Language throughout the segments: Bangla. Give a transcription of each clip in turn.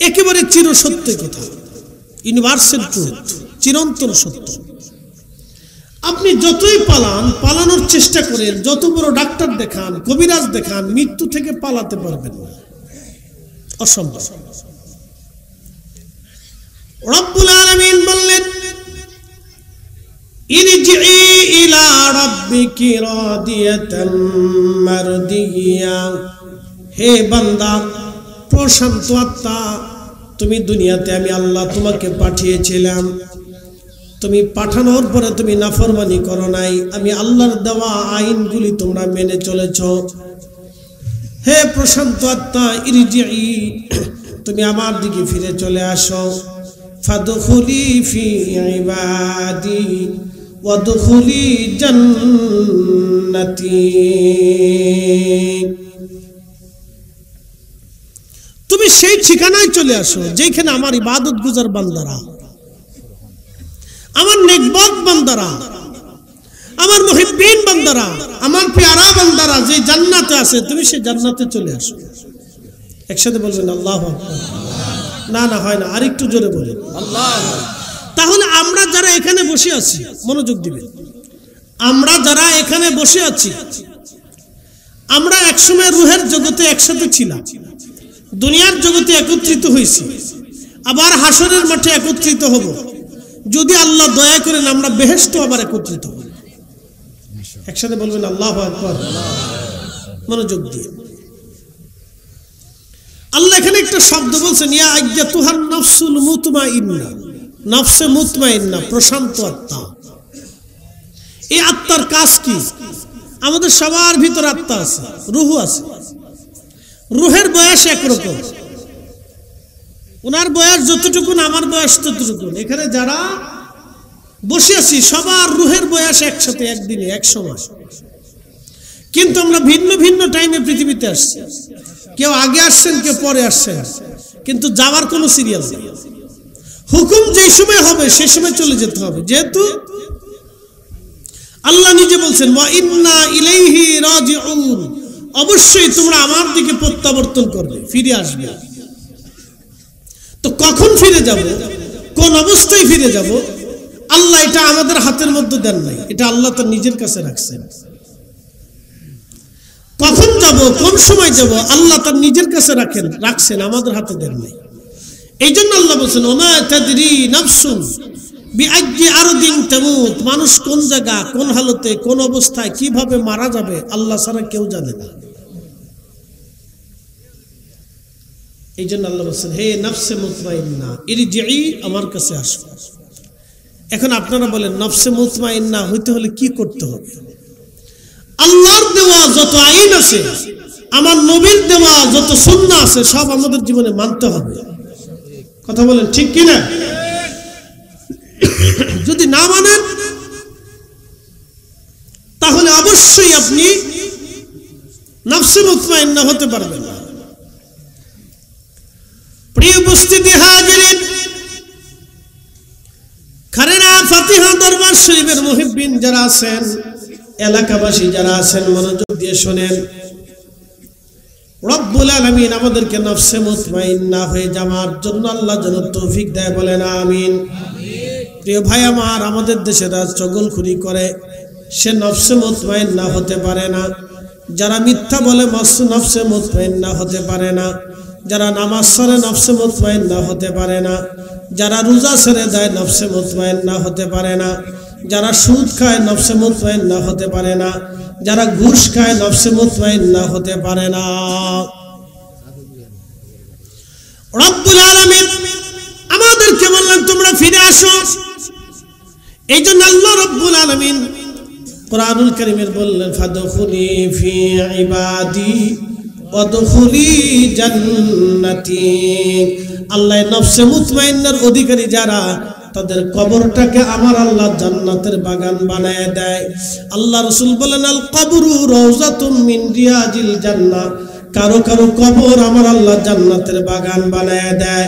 একেবারে চিরসত্য কথা, ইউনিভার্সাল ট্রুথ, চিরন্তন সত্য। আপনি যতই পালানোর চেষ্টা করেন, যত বড় ডাক্তার দেখান, কবিরাজ দেখান, মৃত্যু থেকে পালাতে পারবেন না, অসম্ভব। রব্বুল আলামিন বললেন, ইরজিই ইলা রাব্বিকি রাদিয়াতাম মারদিয়া, হে বান্দা, প্রশান্ত আত্মা, তুমি দুনিয়াতে আমি আল্লাহ তোমাকে পাঠিয়েছিলাম, তুমি পাঠানোর পরে তুমি নাফরমানি করো নাই, আমি আল্লাহর দেওয়া আইনগুলি তোমরা মেনে চলেছ। হে প্রশান্ত আত্মা, ইরজিই, তুমি আমার দিকে ফিরে চলে আসো। ফাদখুলি ফি ইবাদি ওয়াদখুলি জান্নাতি, তুমি সেই ঠিকানায় চলে আসো যেখানে আমার ইবাদত গুজার বান্দারা, আমার নেকবত বান্দারা, আমার মুহিব্বিন বান্দারা, আমার পেয়ারা বান্দারা যে জান্নাতে আছে, তুমি সেই জান্নাতে চলে আসো। একসাথে বলবেন আল্লাহু আকবার। না না, হয় না, আরেকটু জোরে বলেন আল্লাহু আকবার। তাহলে আমরা যারা এখানে বসে আছি, মনোযোগ দিবেন, আমরা যারা এখানে বসে আছি, আমরা একসময় রুহের জগতে একসাথে ছিলাম, দুনিয়ার জগতে একত্রিত হয়েছি, আবার হাসরের মাঠে একত্রিত হব। যদি আল্লাহ দয়া করেন আমরা বেহেশতে আবার একত্রিত হব। একসাথে বলবেন আল্লাহু আকবার। মনোযোগ দিয়ে আল্লাহ এখানে একটা শব্দ বলছেন, ইয়া আইয়াতুহান নাফসুল মুতমাইন্না, নফসে মুতমাইন্না, প্রশান্ত আত্মা। এই আত্মার কাজ কি? আমাদের সবার ভিতর আত্মা আছে, রুহ আছে। রুহের বয়স একরকম, ওনার বয়স যতটুকু, আমার বয়স ততটুকু। এখানে যারা বসে আছি সবার রুহের বয়স একসাথে, একদিনে, এক সময়। কিন্তু আমরা ভিন্ন ভিন্ন টাইমে পৃথিবীতে আসছি, কেউ আগে আসছেন, কেউ পরে আসছেন, কিন্তু যাওয়ার কোনো সিরিয়াল নেই। হুকুম যেই সময় হবে সেই সময় চলে যেতে হবে, যেহেতু আল্লাহ নিজে বলছেন ওয়া ইন্না ইলাইহি রাজিউন, অবশ্যই তোমরা আমার দিকে প্রত্যাবর্তন করবে, ফিরে আসবে। তো কখন ফিরে যাব, কোন অবস্থায় ফিরে যাব, আল্লাহ এটা আমাদের হাতের মধ্যে দেন নাই, এটা আল্লাহ তার নিজের কাছে রাখছেন। কখন যাব, কোন সময় যাব, আল্লাহ তার নিজের কাছে রাখছেন, আমাদের হাতে দেন নাই। এই জন্য আল্লাহ বলছেন ওমা তাদরি নাফসুন বিআইয়ি আরদিন তামুত, মানুষ কোন জায়গা, কোন হালতে, কোন অবস্থায়, কিভাবে মারা যাবে আল্লাহ ছাড়া কেউ জানে না। এই জন্য আল্লাহ বলছেন হে নফসে মুতমাইন্না ইরজিই, আমার কাছে আসো। এখন আপনারা বলেন নফসে মুতমাইন্না হইতে হলে কি করতে হবে? আল্লাহর দেওয়া যত আইন আছে, আমার নবীর দেওয়া যত সুন্নাহ আছে, সব আমাদের জীবনে মানতে হবে। কথা বলেন ঠিক কিনা? যদি না মানেন তাহলে অবশ্যই আপনি নফসে মুতমাইন্না হতে পারবেন না। প্রিয় উপস্থিতি হাজিরিন, খারেরা ফাতিহা দরবার শরীফের মুহিব্বিন যারা আছেন, এলাকাবাসী যারা আছেন, মনোযোগ দিয়ে শুনেন। রব্বুল আলামিন আমাদেরকে নফসে মুতমাইন্না হয়ে যাওয়ার জন্য আল্লাহ যেন তৌফিক দেয়, বলেন আমিন। প্রিয় ভাই আমার, আমাদের দেশে রাজ চগলখুরি করে, সে নফসে মুতমাইন্না হতে পারে না। যারা মিথ্যা বলে নফসে মুতমাইন্না হতে পারে না। যারা নামাজ ছাড়ে নফসে মুতমাইন্না হতে পারে না। যারা রোজা ছেড়ে দেয় নফসে মুতমাইন্না হতে পারে না। যারা সুদ খায় নফসে মুতমাইন্না হতে পারে না। যারা ঘুষ খায় নফসে মুতমাইন্না হতে পারে না। রব্বুল আলামিন আমাদেরকে বললেন তোমরা ফিরে আসো। এই জন্য আল্লাহ রব্বুল আলামিন কুরআনুল কারীমের বললেন ফাদখুলি ফি ইবাদি ওয়াদখুলি জান্নাতি। আল্লাহ নফসে মুতমাইন্নার অধিকারী যারা, তাদের কবরটাকে আমার আল্লাহ জান্নাতের বাগান বানায় দেয়। আল্লাহ রাসূল বলেন আল কবরু রাউযাতুম মিন রিয়াজিল জান্নাহ, কারো কারো কবর আমার আল্লাহ জান্নাতের বাগান বানায় দেয়।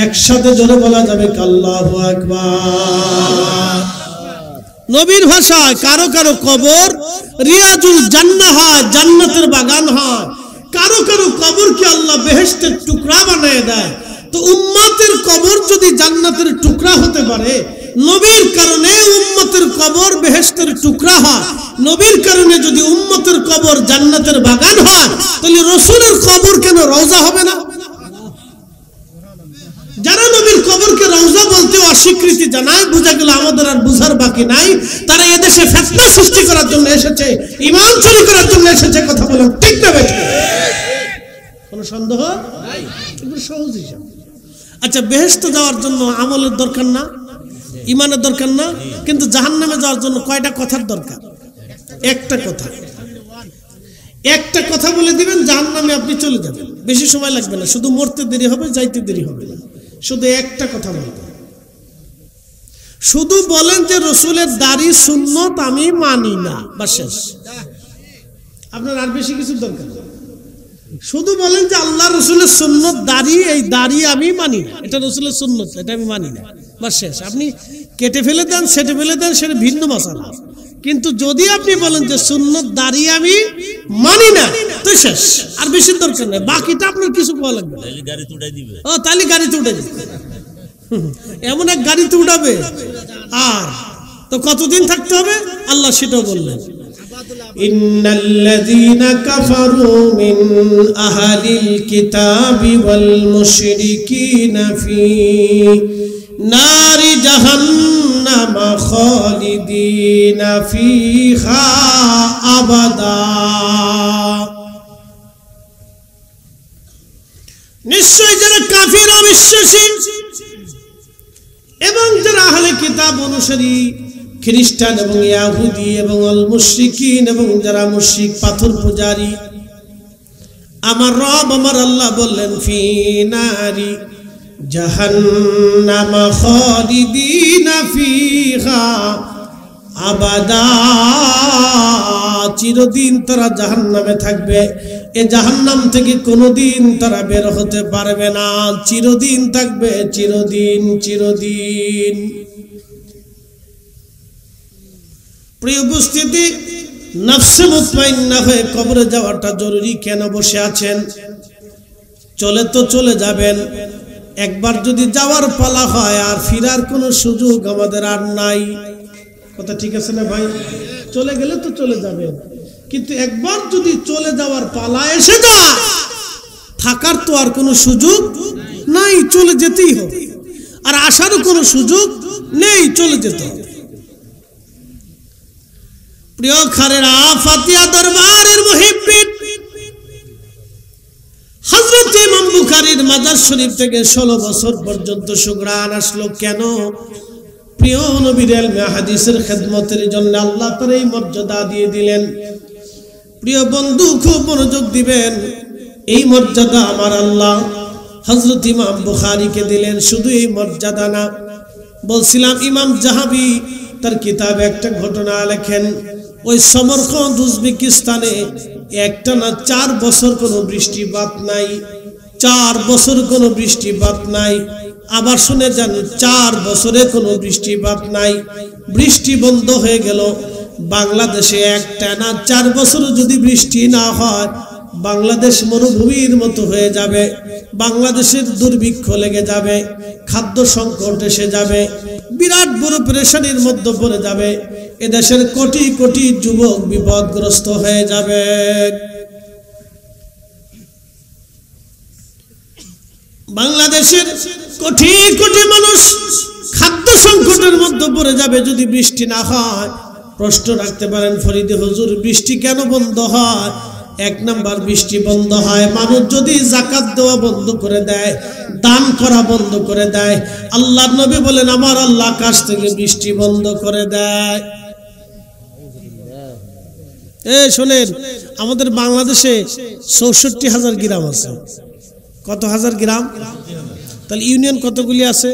একসাথে জোরে বলা যাবে আল্লাহু আকবার। নবীর ভাষায় কারো কারো কবর রিয়াজুল জান্নাহ হয়, জান্নাতের বাগান হয়। কারো কারো কবরকে আল্লাহ বেহেশতের টুকরা বানায় দেয়। তো উম্মতের কবর যদি জান্নাতের টুকরা হতে পারে, নবীর কারণে উম্মতের কবর বেহেশতের টুকরা হয়, নবীর কারণে যদি উম্মতের কবর জান্নাতের বাগান হয়, তাহলে রাসূলের কবর কেন রওজা হবে না? যারা নবীর কবরকে রওজা বলতে অস্বীকৃতি জানায়, বোঝা গেল আমাদের আর বুঝার বাকি নাই। তারা এদেশে ফিতনা সৃষ্টি করার জন্য এসেছে, ঈমান চুরি করার জন্য এসেছে। কথা বলেন ঠিক না বেঠিক? কোনো সন্দেহ নাই, এগুলো সহজ হিসাব। আচ্ছা, বেহেশতে যাওয়ার জন্য আমলের দরকার না, ঈমানের দরকার না, কিন্তু জাহান্নামে যাওয়ার জন্য কয়টা কথার দরকার? একটা কথা। একটা কথা বলে দিবেন, জাহান্নামে আপনি চলে যাবেন, বেশি সময় লাগবে না, শুধু মরতে দেরি হবে, যাইতে দেরি হবে না। শুধু একটা কথা বলবেন, শুধু বলেন যে রাসূলের দাড়ি সুন্নত আমি মানি না, বাস শেষ। আপনার আর বেশি কিছু দরকার নেই। শুধু বলেন যে আল্লাহ রাসূলের সুন্নত দাড়ি, এই দাড়ি আমি মানি না, এটা রাসূলের সুন্নত, এটা আমি মানি না, বাস শেষ। আপনি কেটে ফেলে দেন, সেটে ফেলে দেন, সেটা ভিন্ন মাসালা। কিন্তু যদি আপনি বলেন যে সুন্নত দাড়ি আমি মানি না, তো শেষ, আর বেশি দরকার নেই। বাকিটা আপনার কিছু বলা লাগবে না। ও তাহলে গাড়িতে উঠে দিবে, এমন এক গাড়িতে উঠাবে। আর তো কতদিন থাকতে হবে আল্লাহ সেটাও বললেন, ইন্নাল্লাযীনা কাফারু মিন আহলিল কিতাবি ওয়াল মুশরিকিনা ফি নারি জাহান্নাম খালিদিনা ফিহা আবাদা। নিশ্চয় যারা কাফির অবিশ্বাসী এবং যারা আহলে কিতাব অনুসারী খ্রিস্টান এবং ইহুদি এবং আল মুশরিকিন এবং যারা মুশরিক পাথর পূজারী, আমার রব আমার আল্লাহ বললেন ফি নারি জাহান্নাম খালিদিনা ফিহা আবাদা, চিরদিন তারা জাহান্নামে থাকবে। এ জাহান্নাম থেকে কোনোদিন তারা বের হতে পারবে না, চিরদিন থাকবে, চিরদিন চিরদিন। প্রিয় উপস্থিতি, নফসে মুতমাইন্না হয়ে কবরে যাওয়াটা জরুরি। কেন বসে আছেন? চলে তো চলে যাবেন, একবার যদি যাওয়ার পালা হয় আর ফিরার কোনো সুযোগ আমাদের আর নাই। কথা ঠিক আছে না ভাই? চলে গেলে তো চলে যাবেন, কিন্তু একবার যদি চলে যাওয়ার পালা এসে যায়, থাকার তো আর কোনো সুযোগ নাই, চলে যেতেই হবে। আর আসারও কোনো সুযোগ নেই, চলে যেতে হবে। প্রিয় খারেরা, ফাতিহা দরবারের মুহিব্বিন, হযরত ইমাম বুখারীর মাজার শরীফ থেকে 16 বছর পর্যন্ত সুঘ্রাণ আসলো কেন? প্রিয় নবীর ইলমে হাদিসের খেদমতের জন্য আল্লাহ তার এই মর্যাদা দিয়ে দিলেন। প্রিয় বন্ধু, খুব মনোযোগ দিবেন। এই মর্যাদা আমার আল্লাহ হযরত ইমাম বুখারীকে দিলেন। শুধু এই মর্যাদা না, বলছিলাম ইমাম জাহাবি তার কিতাবে একটা ঘটনা লেখেন। ওই সমরকন্দ উজবেকিস্তানে একটানা 4 বছর কোনো বৃষ্টিপাত নাই, 4 বছর কোনো বৃষ্টিপাত নাই। আবার শুনে যান, 4 বছরে কোনো বৃষ্টিপাত নাই, বৃষ্টি বন্ধ হয়ে গেল। বাংলাদেশে একটানা 4 বছর যদি বৃষ্টি না হয়, বাংলাদেশ মরুভূমির মতো হয়ে যাবে, বাংলাদেশের দুর্ভিক্ষ লেগে যাবে, খাদ্য সংকট এসে যাবে, বিরাট বড় পেরেশানির মধ্যে পড়ে যাবে। এদেশের কোটি কোটি যুবক বিপদগ্রস্ত হয়ে যাবে। বাংলাদেশের কোটি কোটি মানুষ খাদ্য সংকটের মধ্যে পড়ে যাবে যদি বৃষ্টি না হয়। প্রশ্ন রাখতে পারেন, ফরিদে হুজুর বৃষ্টি কেন বন্ধ হয়? 1 নাম্বার, বৃষ্টি বন্ধ হয় মানুষ যদি যাকাত দেওয়া বন্ধ করে দেয়, দান করা বন্ধ করে দেয়। আল্লাহর নবী বলেন, আমার আল্লাহ আকাশ থেকে বৃষ্টি বন্ধ করে দেয়। শোনেন, আমাদের বাংলাদেশে 64,000 গ্রাম আছে। কত হাজার গ্রাম? তাহলে ইউনিয়ন কতগুলি আছে?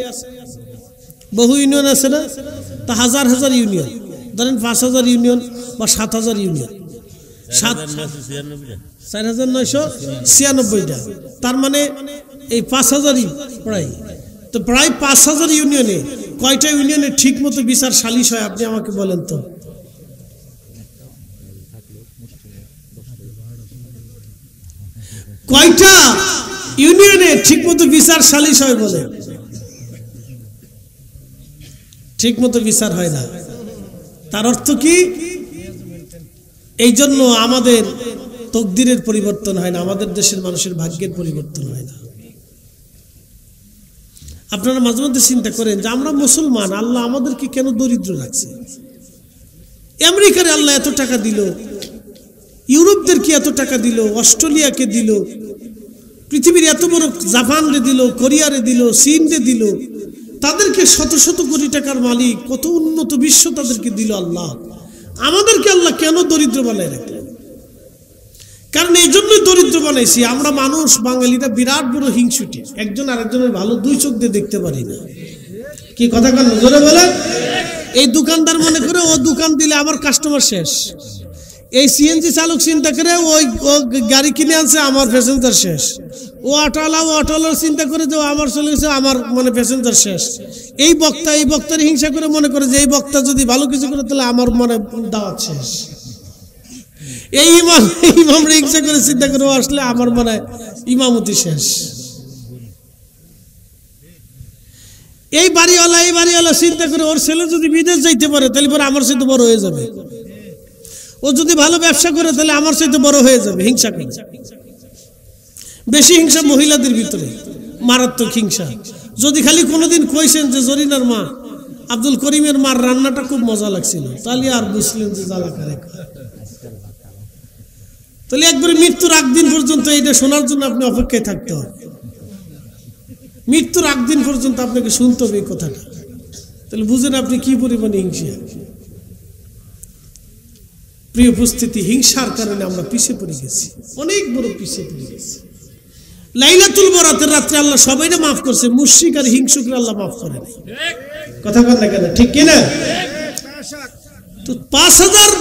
বহু ইউনিয়ন আছে না? তা হাজার হাজার ইউনিয়ন, ধরেন 5,000 ইউনিয়ন বা 7,000 ইউনিয়ন, 4,996টা। তার মানে এই 5,000ই প্রায়, তো প্রায় 5,000 ইউনিয়নে কয়টা ইউনিয়নে ঠিক মতো বিচার সালিশ হয় আপনি আমাকে বলেন তো? কয়টা? ইউনিয়নে ঠিকমতো বিচার সালিশ হয় বলে, ঠিকমতো বিচার হয় না। তার অর্থ কি? এই জন্য আমাদের তকদিরের পরিবর্তন হয় না, আমাদের দেশের মানুষের ভাগ্যের পরিবর্তন হয় না। আপনারা মাঝে মধ্যে চিন্তা করেন যে আমরা মুসলমান, আল্লাহ আমাদেরকে কেন দরিদ্র রাখছে? আমেরিকারে আল্লাহ এত টাকা দিল, ইউরোপদেরকে এত টাকা দিল, অস্ট্রেলিয়াকে দিল, পৃথিবীর এত বড় জাপানরে দিল, কোরিয়ারে দিল, চীনরে দিল, তাদেরকে শত শত কোটি টাকার মালিক, কত উন্নত বিশ্ব তাদেরকে দিল আল্লাহ। আমাদেরকে আল্লাহ কেন দরিদ্র বানায় রাখলেন? কারণ এই জন্যই দরিদ্র বানাইছি, আমরা মানুষ বাঙালিরা বিরাট বড় হিংসুটে, একজন আরেকজনের ভালো দুই চোখ দিয়ে দেখতে পারি না। কি কথা কেন জোরে বলেন? এই দোকানদার মনে করে ও দোকান দিলে আমার কাস্টমার শেষ, এই সিএনজি চালক চিন্তা করে ওই গাড়ি কিনে আনছে আমার প্যাসেঞ্জার শেষ, ও অটোওয়ালার চিন্তা করে যে আমার চলে গেছে আমার মানে প্যাসেঞ্জার শেষ। এই বক্তার হিংসা করে মনে করে যে এই বক্তা যদি ভালো কিছু করে তাহলে আমার মনে দাওয়াত শেষ। এই ইমাম হিংসা করে চিন্তা করে আসলে আমার মনে ইমামতি শেষ। এই বাড়িওয়ালা চিন্তা করে ওর ছেলে যদি বিদেশ যাইতে পারে তাহলে পরে আমার সাথে বড় হয়ে যাবে, ও যদি ভালো ব্যবসা করে তাহলে আমার সাথে বড় হয়ে যাবে। হিংসা করে, বেশি হিংসা মহিলাদের ভিতরে, মারাত্মক হিংসা। যদি খালি কোনোদিন কইছেন যে জরিনার মা, আব্দুল করিমের মার রান্নাটা খুব মজা লাগছিল, তাহলে আর বুঝলেন যে জ্বালা কারে। তাহলে একবারে মৃত্যুর আগ দিন পর্যন্ত এটা শোনার জন্য আপনি অপেক্ষায় থাকতে হবে। মৃত্যুর আগ দিন পর্যন্ত আপনাকে শুনতে হবে এই কথাটা, তাহলে বুঝেন আপনি কি পরিমাণে হিংসা। প্রিয় উপস্থিতি, হিংসার কারণে আমরা পিছিয়ে পড়ে গেছি, অনেক বড় পিছিয়ে পড়ে গেছি। লাইলাতুল বরাতের রাত্রে আল্লাহ সবাইকে মাফ করছে, মুশরিক আর হিংসুকরা আল্লাহ মাফ করে নাই। কথা বল না কেন, ঠিক কিনা? তো 5000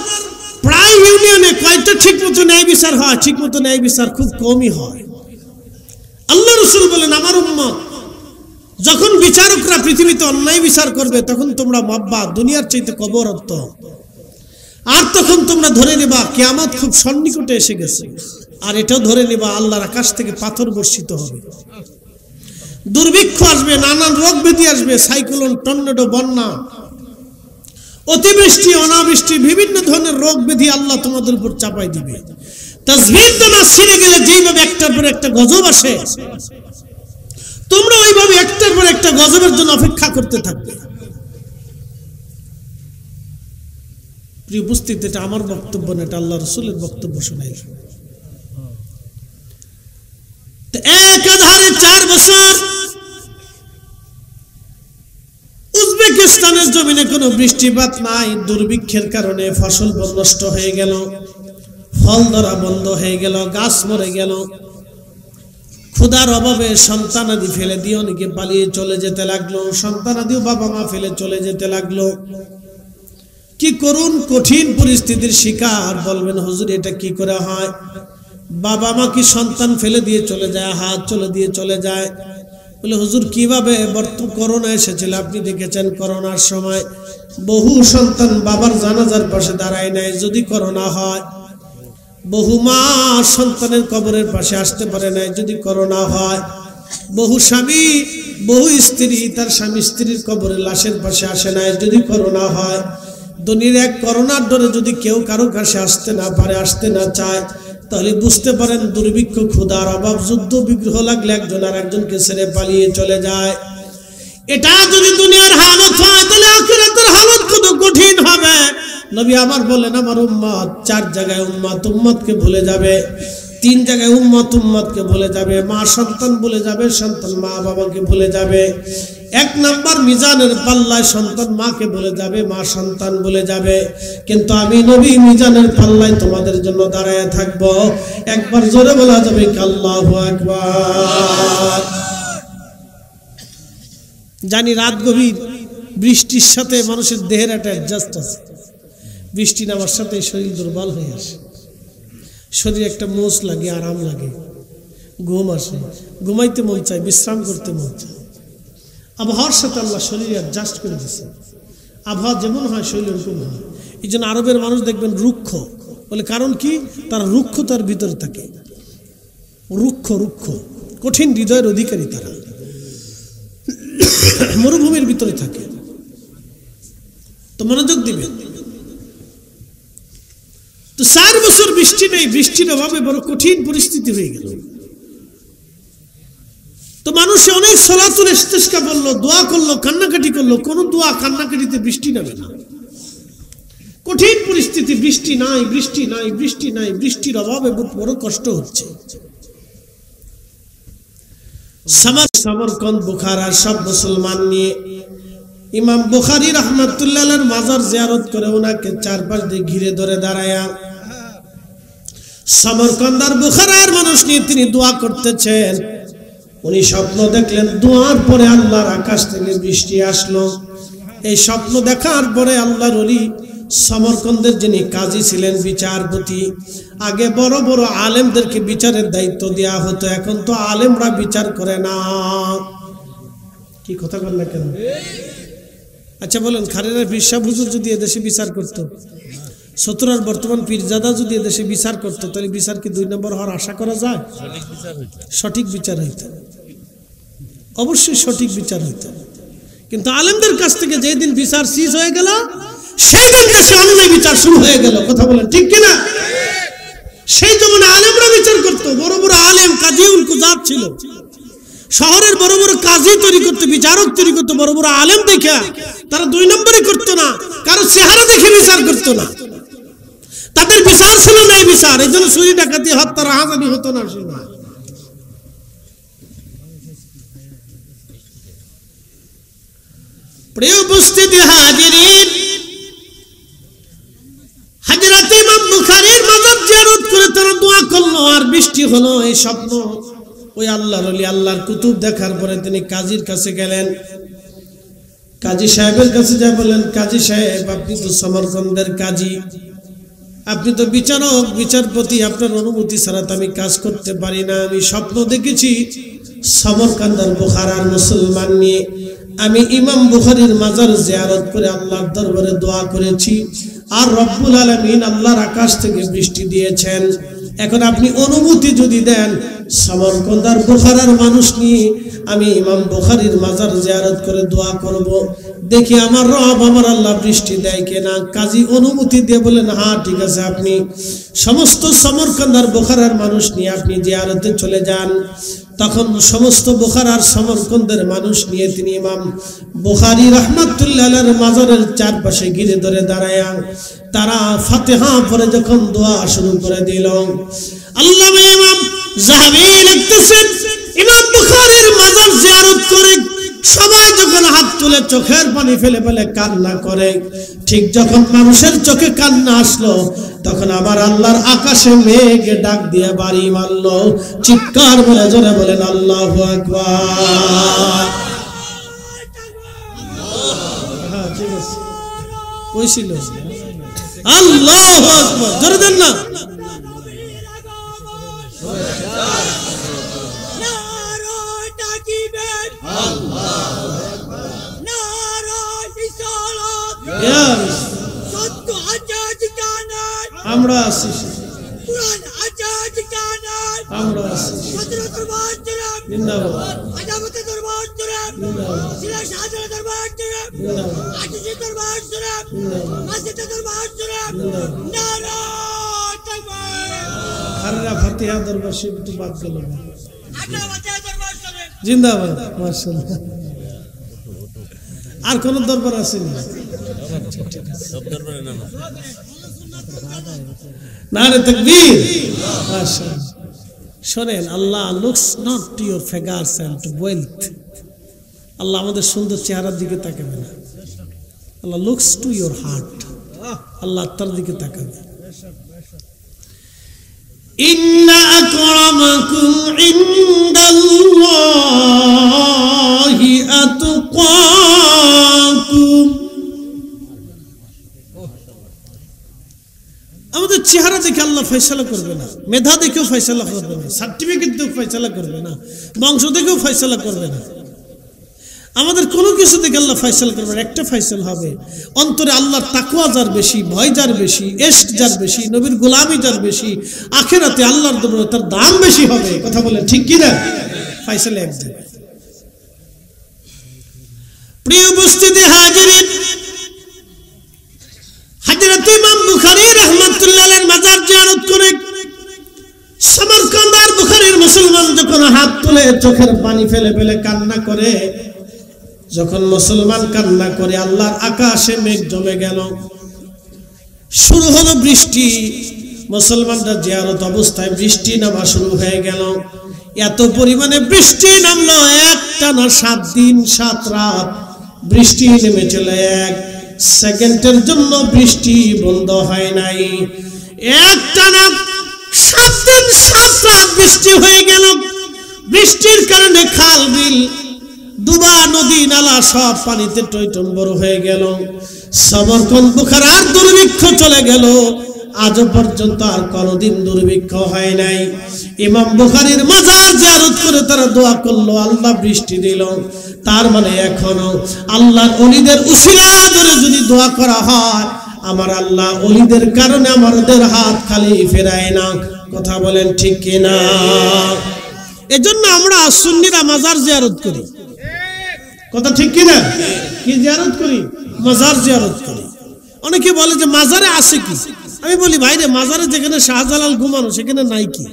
প্রায় ইউনিয়নে কয়টা ঠিক মতো ন্যায় বিচার হয়? ঠিক মতো ন্যায় বিচার খুব কমই হয়। আল্লাহ রাসূল বলেন, আমার উম্মত যখন বিচারকরা পৃথিবীতে অন্যায় বিচার করবে তখন তোমরা ভাববা দুনিয়ার চাইতে কবর উত্তম, আর তখন তোমরা ধরে নেবা কিয়ামত খুব সন্নিকটে এসে গেছে, আর এটাও ধরে নেবা আল্লাহর আকাশ থেকে পাথর বর্ষিত হবে, দুর্ভিক্ষ আসবে, নানান রোগ ব্যাধি আসবে, সাইক্লোন, টর্নেডো, বন্যা, অতিবৃষ্টি, অনাবৃষ্টি, বিভিন্ন ধরনের রোগ ব্যাধি আল্লাহ তোমাদের উপর চাপাই দিবে। তাসবিহ দানা ছিঁড়ে গেলে যেইভাবে একটার পর একটা গজব আসে, তোমরা ওইভাবে একটার পর একটা গজবের জন্য অপেক্ষা করতে থাকবে। প্রিয় উপস্থিতি, এটা আমার বক্তব্য না, এটা আল্লাহ রাসূলের বক্তব্য শোনাই। 1004 বছর উজবেকিস্তানের জমিনে কোনো বৃষ্টিপাত নাই, দুর্ভিক্ষের কারণে ফসল নষ্ট হয়ে গেল, ফল ধরা বন্ধ হয়ে গেল, গাছ মরে গেল, ক্ষুধার অভাবে সন্তানাদি ফেলে দিয়ে অনেকে পালিয়ে চলে যেতে লাগলো, সন্তানাদিও বাবা মা ফেলে চলে যেতে লাগলো। কি করুন কঠিন পরিস্থিতির শিকার। বলবেন হুজুর এটা কি করে হয়? বাবা মা কি সন্তান ফেলে দিয়ে চলে যায়? হাত চলে দিয়ে চলে যায়। বলে হুজুর কিভাবে? করোনা এসেছিল, আপনি দেখেছেন করোনার সময় বহু সন্তান বাবার জানাজার পাশে দাঁড়ায় নাই যদি করোনা হয়, বহু মা সন্তানের কবরের পাশে আসতে পারে নাই যদি করোনা হয়, বহু স্বামী বহু স্ত্রী তার স্বামী স্ত্রীর কবরের লাশের পাশে আসে নাই যদি করোনা হয়। দুনিয়ার এক করোনার ডরে যদি কেউ কারো কাছে আসতে না পারে, আসতে না চায়, তাহলে বুঝতে পারেন দুর্ভিক্ষ, ক্ষুধার অভাব, যুদ্ধ বিগ্রহ লাগলে একজন আর একজনকে ছেড়ে পালিয়ে চলে যায়। এটা যদি দুনিয়ার হালত হয় তাহলে আখিরাতের হালত কত কঠিন হবে। নবী আমার বলেন, আমার উম্মত 4 জায়গায় উম্মতকে ভুলে যাবে, 3 জায়গায় উম্মতকে ভুলে যাবে। মা সন্তান ভুলে যাবে, সন্তান মা বাবাকে ভুলে যাবে। 1 নাম্বার মিজানের পাল্লায় সন্তান মাকে ভুলে যাবে, মা সন্তান ভুলে যাবে। কিন্তু আমি নবী মিজানের পাল্লায় তোমাদের জন্য দাঁড়ায় থাকবো। একবার জোরে বলা যাবে আল্লাহু আকবার। জানি রাত গভীর, বৃষ্টির সাথে মানুষের দেহের একটা অ্যাডজাস্ট আছে, বৃষ্টি নামার সাথে শরীর দুর্বল হয়ে আসে, শরীরে একটা মোচ লাগে, আরাম লাগে, ঘুম আসে, ঘুমাইতে মন চায়, বিশ্রাম করতে মন চায়। আবহাওয়ার সাথে আল্লাহ শরীর অ্যাডজাস্ট করে দিচ্ছে। আবহাওয়া যেমন হয় শরীর ওরকম হয়। এই জন্য আরবের মানুষ দেখবেন রুক্ষ বলে, কারণ কি? তারা রুক্ষতার ভিতরে থাকে, রুক্ষ কঠিন হৃদয়ের অধিকারী তারা, মরুভূমির ভিতরে থাকে। তো মনোযোগ দিবেন। তো 4 বছর বৃষ্টি নেই, বৃষ্টির অভাবে বড় কঠিন পরিস্থিতি হয়ে গেল। তো মানুষ অনেক সালাতুল ইস্তিসকা বলল, দোয়া করলো, কান্নাকাটি করলো, কোন দোয়া কান্নাকাটিতে বৃষ্টি নামে না। কঠিন পরিস্থিতি, বৃষ্টি নাই, বৃষ্টি নাই, বৃষ্টি নাই, বৃষ্টির অভাবে বড় কষ্ট হচ্ছে। সমরকন্দ, বুখারা সব মুসলমান নিয়ে ইমাম বুখারী রাহমাতুল্লাহ আলাইহির মাজার জিয়ারত করে ওনাকে চারপাশ দিয়ে ঘিরে ধরে দাঁড়ায়া সমরকন্দ আর বুখারার মানুষ নিয়ে তিনি দোয়া করতেছেন। উনি স্বপ্ন দেখলেন, দোয়ার পরে আল্লাহর আকাশ থেকে বৃষ্টি আসলো। এই স্বপ্ন দেখার পরে আল্লাহর ওলি সমরকন্দের যিনি কাজী ছিলেন, বিচারপতি, আগে বড় বড় আলেমদেরকে বিচারের দায়িত্ব দেয়া হতো, এখন তো আলেমরা বিচার করে না। কি কথা বল না কেন? আচ্ছা বলেন, খারেরা পীর সাহেব হুজুর যদি এদেশে বিচার করত, সতুরার বর্তমান পীরজাদা যদি এদেশে বিচার করতো, তাহলে বিচার কি 2 নম্বর হওয়ার আশা করা যায়? সঠিক বিচার হইত, অবশ্যই সঠিক বিচার হইত। কিন্তু আলেমদের কাছ থেকে যেদিন বিচার সিজ হয়ে গেল, সেই দিন দেশে অন্যায় বিচার শুরু হয়ে গেল। কথা বলেন ঠিক কিনা? সেই জমানে আলেমরা বিচার করতো, বড় বড় আলেম কাজী উল কুজাত ছিল, শহরের বড় বড় কাজী তৈরি করতো, বিচারক তৈরি করতো, বড় বড় আলেম দেখা। তারা 2 নম্বরই করতো না, কারো চেহারা দেখে বিচার করতো না। তাদের বিচার ছিল না এই বিচার। এই জন্য চুরি ডাকাতি হত্যা রাহাজানি হতো না। প্রিয় উপস্থিতি হাজিরিন, হযরত ইমাম বুখারীর মাজার জিয়ারত করে তারা দোয়া করলো, আর বৃষ্টি হলো। এই স্বপ্ন ওই আল্লাহর ওলি, আল্লাহর কুতুব দেখার পরে তিনি কাজীর কাছে গেলেন। কাজী সাহেবের কাছে যা বলেন, কাজী সাহেব, আপনি তো সমরকন্দের কাজী, আপনি তো বিচারক, বিচারপতি, আপনার অনুমতি ছাড়া তো আমি কাজ করতে পারি না। আমি স্বপ্ন দেখেছি সমরকন্দ আর বুখারার মুসলমান নিয়ে আমি ইমাম বুখারীর মাজার জিয়ারত করে আল্লাহর দরবারে দোয়া করেছি, আর রব্বুল আলামিন আল্লাহর আকাশ থেকে বৃষ্টি দিয়েছেন। এখন আপনি অনুমতি যদি দেন, সমরকন্দ আর বুখারার মানুষ নিয়ে আমি ইমাম বুখারীর মাজার জিয়ারত করে দোয়া করব, দেখি আমার রব, আমার আল্লাহ বৃষ্টি দেয় কিনা। কাজী অনুমতি দিয়ে বলেন, হ্যাঁ ঠিক আছে, আপনি সমস্ত সমরকন্দ আর বুখারার মানুষ নিয়ে আপনি জিয়ারতে চলে যান। তখন সমস্ত বুখারার সমরকন্দের মানুষ নিয়ে তিনি ইমাম বুখারী রাহমাতুল্লাহ আলাইহির মাজারের চারপাশে ঘিরে ধরে দাঁড়ায়া তারা ফাতিহা পড়ে যখন দোয়া শুরু করে দিল, আল্লামা ইমাম যাহাবী লিখতেছেন, ইমাম বুখারীর মাজার জিয়ারত করে সবাই যখন হাত তুলে চোখের পানি ফেলে ফেলে কান্না করে, ঠিক যখন মানুষের চোখে কান্না আসলো, তখন আবার আল্লাহর আকাশে মেঘ ডাক দিয়ে বাড়ি মারলো। চিৎকার বলে জোরে বলেন আল্লাহু আকবার। হ্যাঁ ঠিক আছে, কইছিল আল্লাহু আকবার, জোরে দেন না। আমরা আছি, আমরা আছি, জিন্দাবাদ, খাররা ফাতিহা দরবার শরীফ তো বাদ গেল, জিন্দাবাদ, মাশাআল্লাহ। আর কোন দরবার আসেনি? নারে তাকবীর, মাশাআল্লাহ। শোনেন, Allah looks not to your figures and wealth. আল্লাহ আমাদের সুন্দর চেহারার দিকে তাকাবে না, Allah looks to your heart. আল্লাহ তার দিকে তাকাবে। ইন্না আকরামাকুম ইনদাল্লাহি আতকাকুম। আমাদের চেহারা দেখে আল্লাহ ফয়সালা করবে না, মেধা দেখেও ফয়সালা করবে না, সার্টিফিকেট দেখেও ফয়সালা করবে না, বংশ দেখেও ফয়সালা করবে না, আমাদের কোনো কিছু দেখে আল্লাহ ফয়সালা করবে না। একটা ফয়সালা হবে, অন্তরে আল্লাহর তাকওয়া যার বেশি, ভয় যার বেশি, ইশক যার বেশি, নবীর গোলামি যার বেশি, আখিরাতে আল্লাহর দরবারে তার দাম বেশি হবে। কথা বলেন ঠিক কি না? ফয়সালা এক জায়গায়। প্রিয় উপস্থিতি হাজিরিন, হযরত ইমাম বুখারী রাহমাতুল্লাহ আলাইহির মাজার জিয়ারত করে সমরকন্দ আর বুখারীর মুসলমান যখন হাত তুলে চোখের পানি ফেলে ফেলে কান্না করে, যখন মুসলমান কান্না করে আল্লাহর আকাশে মেঘ জমে গেল, শুরু হলো বৃষ্টি। মুসলমানরা জিয়ারত অবস্থায় বৃষ্টি নামা শুরু হয়ে গেল। এত পরিমাণে বৃষ্টি নামলো, একটানা 7 দিন 7 রাত বৃষ্টি নেমে চলে, 1 সেকেন্ডের জন্য বৃষ্টি বন্ধ হয় নাই। একটানা 7 দিন 7 রাত বৃষ্টি হয়ে গেল। বৃষ্টির কারণে খাল বিল দুবা নদী নালা সব পানিতে টইটম্বর হয়ে গেল। সমরকন্দ বুখারার দুর্ভিক্ষ চলে গেল। আজও পর্যন্ত আর কোনোদিন দুর্ভিক্ষ হয় নাই। ইমাম বুখারীর মাজার জিয়ারত করে তারা দোয়া করলো, আল্লাহ বৃষ্টি দিল। তার মানে এখনো আল্লাহর ওলিদের উসিলা ধরে যদি দোয়া করা হয়, আমার আল্লাহ ওলিদের কারণে আমাদের হাত খালি ফেরায় না। কথা বলেন ঠিক কিনা? এজন্য আমরা সুন্নিরা মাজার জিয়ারত করি। কথা ঠিক কিনা? কি জিয়ারত করি? মাজার জিয়ারত করি। অনেকে বলে যে মাজারে আছে কি? আমি বলি ভাইরে, মাজারে যেখানে শাহজালাল ঘুমানো সেখানে নাই কি?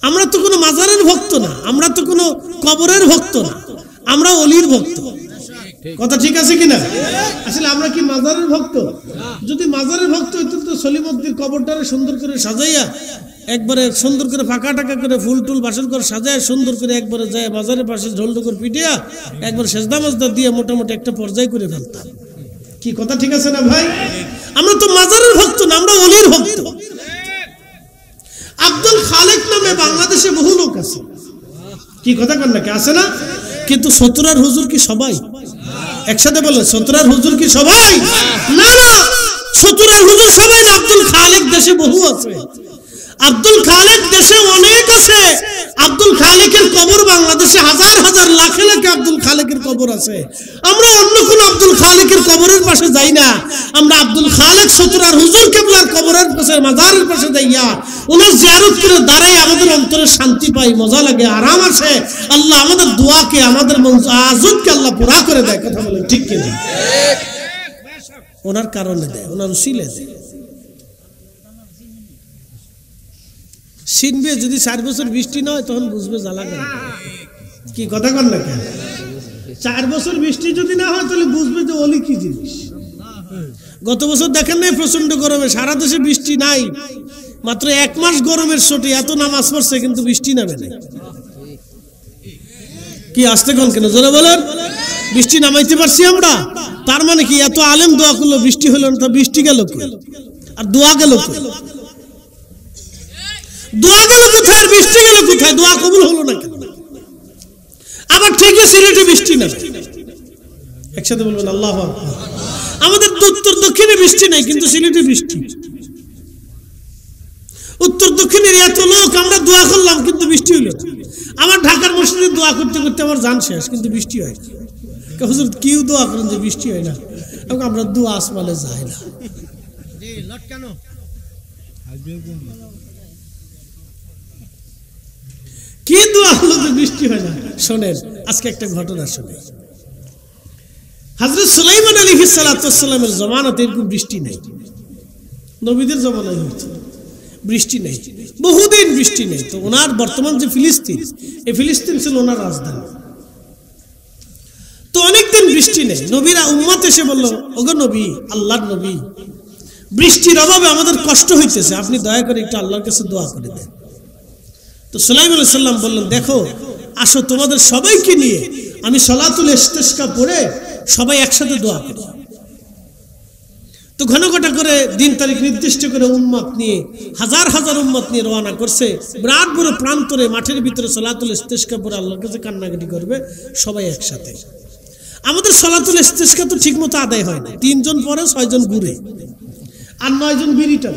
আমরা তো কোনো মাজারের ভক্ত না, আমরা তো কোনো কবরের ভক্ত না, আমরা অলির ভক্ত। কথা ঠিক আছে কিনা? আসলে আমরা কি মাজারের ভক্ত? যদি মাজারের ভক্ত হইতো তো সলিমুদ্দির কবরটারে সুন্দর করে সাজাইয়া একবারে সুন্দর করে ফাঁকা টাকা করে ফুল টুল বাসন করে সাজায় সুন্দর করে একবারে যায় বাজারের পাশে ঝোলডুকুর পিটিয়া একবার সেজদা মজদা দিয়ে মোটামুটি একটা পর্যায় করে ফেলতাম। কি কথা ঠিক আছে না ভাই? আমরা তো মাজারের ভক্ত না, আমরা অলির ভক্ত। আব্দুল খালেক নামে বাংলাদেশে বহু লোক আছে। কি কথা কন নাকি? আছে না? কিন্তু সতুরার হুজুর কি সবাই? একসাথে বলেন, সতুরার হুজুর কি সবাই? না না, সতুরার হুজুর সবাই না। আব্দুল খালেক দেশে বহু আছে। আব্দুল খালেক দেশে অনেক আছে। আব্দুল খালেকের কবর বাংলাদেশে হাজার হাজার লাখে লাখে আব্দুল খালেকের কবর আছে। আমরা অন্য কোন আব্দুল খালেকের কবরের পাশে যাই না। আমরা আব্দুল খালেক সতুরার হুজুর কেবলার কবরের পাশে মাজারের পাশে যাইয়া ওনার জিয়ারত করে দাঁড়াই আমাদের অন্তরে শান্তি পাই, মজা লাগে, আরাম আসে। আল্লাহ আমাদের দোয়াকে, আমাদের আজতকে আল্লাহ পুরা করে দেয়। কথা বলেন ঠিক কিনা? ওনার কারণে দেয়, ওনার উসিলে দেয়। শিনবে যদি 4 বছর বৃষ্টি না হয় তখন বুঝবে জ্বালা কেন। কি কথা কন না কেন? 4 বছর বৃষ্টি যদি না হয় তাহলে বুঝবে যে অলি কি জিনিস। গত বছর দেখেন নাই প্রচন্ড গরমে সারা দেশে বৃষ্টি নাই, মাত্র 1 মাস গরমের ছোটে এত নামাজ পড়ছে কিন্তু বৃষ্টি নামে নাই। কি আসতে কোন কেন জোরে বলেন? বৃষ্টি নামাইতে পারছি আমরা, তার মানে কি এত আলেম দোয়া করলো বৃষ্টি হলো না, তো বৃষ্টি গেল কই? আর দোয়া গেল কই? দোয়া গেল কোথায়? বৃষ্টি গেল কোথায়? দোয়া কবুল হলো না কেন? আবার ঠিকই সিলেটে বৃষ্টি না। একসাথে বলবেন আল্লাহু আকবার। আমাদের উত্তর দক্ষিণে বৃষ্টি নাই কিন্তু সিলেটে বৃষ্টি। উত্তর দক্ষিণের এত লোক আমরা দোয়া করলাম কিন্তু বৃষ্টি হইল না। আমার ঢাকার মসজিদে দোয়া করতে করতে আমার জান শেষ কিন্তু বৃষ্টি হয় না। হুজুর কেউ দোয়া করেন যে বৃষ্টি হয় না? আমরা দোয়া আসমানে যাই না। কি দোয়া হলো যে বৃষ্টি হয় না? শোনেন আজকে একটা ঘটনা শুনে। হযরত সুলাইমান আলাইহিস সালাতু ওয়াস সালামের জামানাতে এরকম বৃষ্টি নেই। নবীদের জামানায় হচ্ছে বৃষ্টি নেই, বহুদিন বৃষ্টি নেই। তো ওনার বর্তমান যে ফিলিস্তিন, এই ফিলিস্তিন ছিল ওনার রাজধানী। তো অনেকদিন বৃষ্টি নেই। নবীরা উম্মত এসে বলল, ওগো নবী, আল্লাহর নবী, বৃষ্টির অভাবে আমাদের কষ্ট হইতেছে, আপনি দয়া করে একটু আল্লাহর কাছে দোয়া করে দেন। তো সুলাইমান আলাইহিস সালাম বললেন, দেখো আসো তোমাদের সবাইকে নিয়ে আমি সলাতুল ইস্তিসকা পড়ে সবাই একসাথে দোয়া করি। তো ঘন ঘটা করে দিন তারিখ নির্দিষ্ট করে উম্মত নিয়ে হাজার হাজার উম্মত নিয়ে রওনা করছে। বিরাট বড় প্রান্তরে মাঠের ভিতরে সলাতুল ইস্তিসকা পড়ে আল্লাহর কাছে কান্নাকাটি করবে সবাই একসাথে। আমাদের সলাতুল ইস্তিসকা তো ঠিক মতো আদায় হয় না। 3 জন পরে 6 জন ঘুরে আর 9 জন বিড়িটা।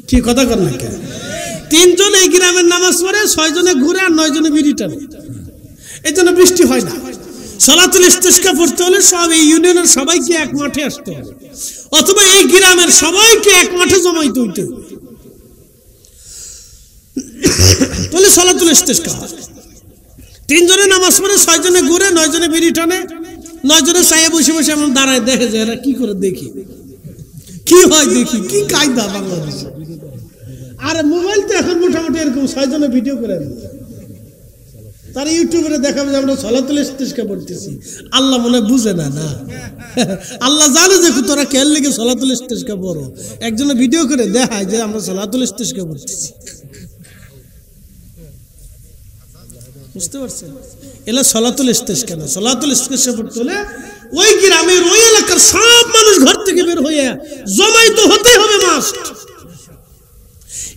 কি কথা কর না কেন? 3 জন এই গ্রামের নামাজ পড়ে, 6 জনে ঘুরে আর 9 জনে বিড়িটা। এই জন্য বৃষ্টি হয় না। সলাতুল ইস্তিসকা পড়তে হলে সব এই ইউনিয়নের সবাইকে এক মাঠে আসতে হবে, অথবা এই গ্রামের সবাইকে এক মাঠে জমাইতে হইতে হবে। তাহলে জনে সালাতুল ইস্তিসকা হয়, 3 জনে নামাজ পড়ে, 6 জনে ঘুরে, 9 জনে বিড়ি টানে, 9 জনে চায়ে বসে বসে এমন দাঁড়ায় দেখে যে এরা কি করে, দেখি কি হয়, দেখি কি কায়দা বাংলাদেশে। আর মোবাইল তো এখন মোটামুটি এরকম 6 জনে ভিডিও করে তার ইউটিউবে দেখাবে যে আমরা সালাতুল ইস্তিসকা পড়তেছি। আল্লাহ মনে বুঝে না, না আল্লাহ জানে যে তোরা কেন লেগে সালাতুল ইস্তিসকা পড়ো, একজনে ভিডিও করে দেখায় যে আমরা সালাতুল ইস্তিসকা পড়তেছি। বুঝতে পারছেন? এলা সালাতুল ইস্তিসকা না, সালাতুল ইস্তিসকা পড়তে হলে ওই গ্রামের ওই এলাকার সব মানুষ ঘর থেকে বের হয়ে জমায়েত হতে হবে মাস্ট,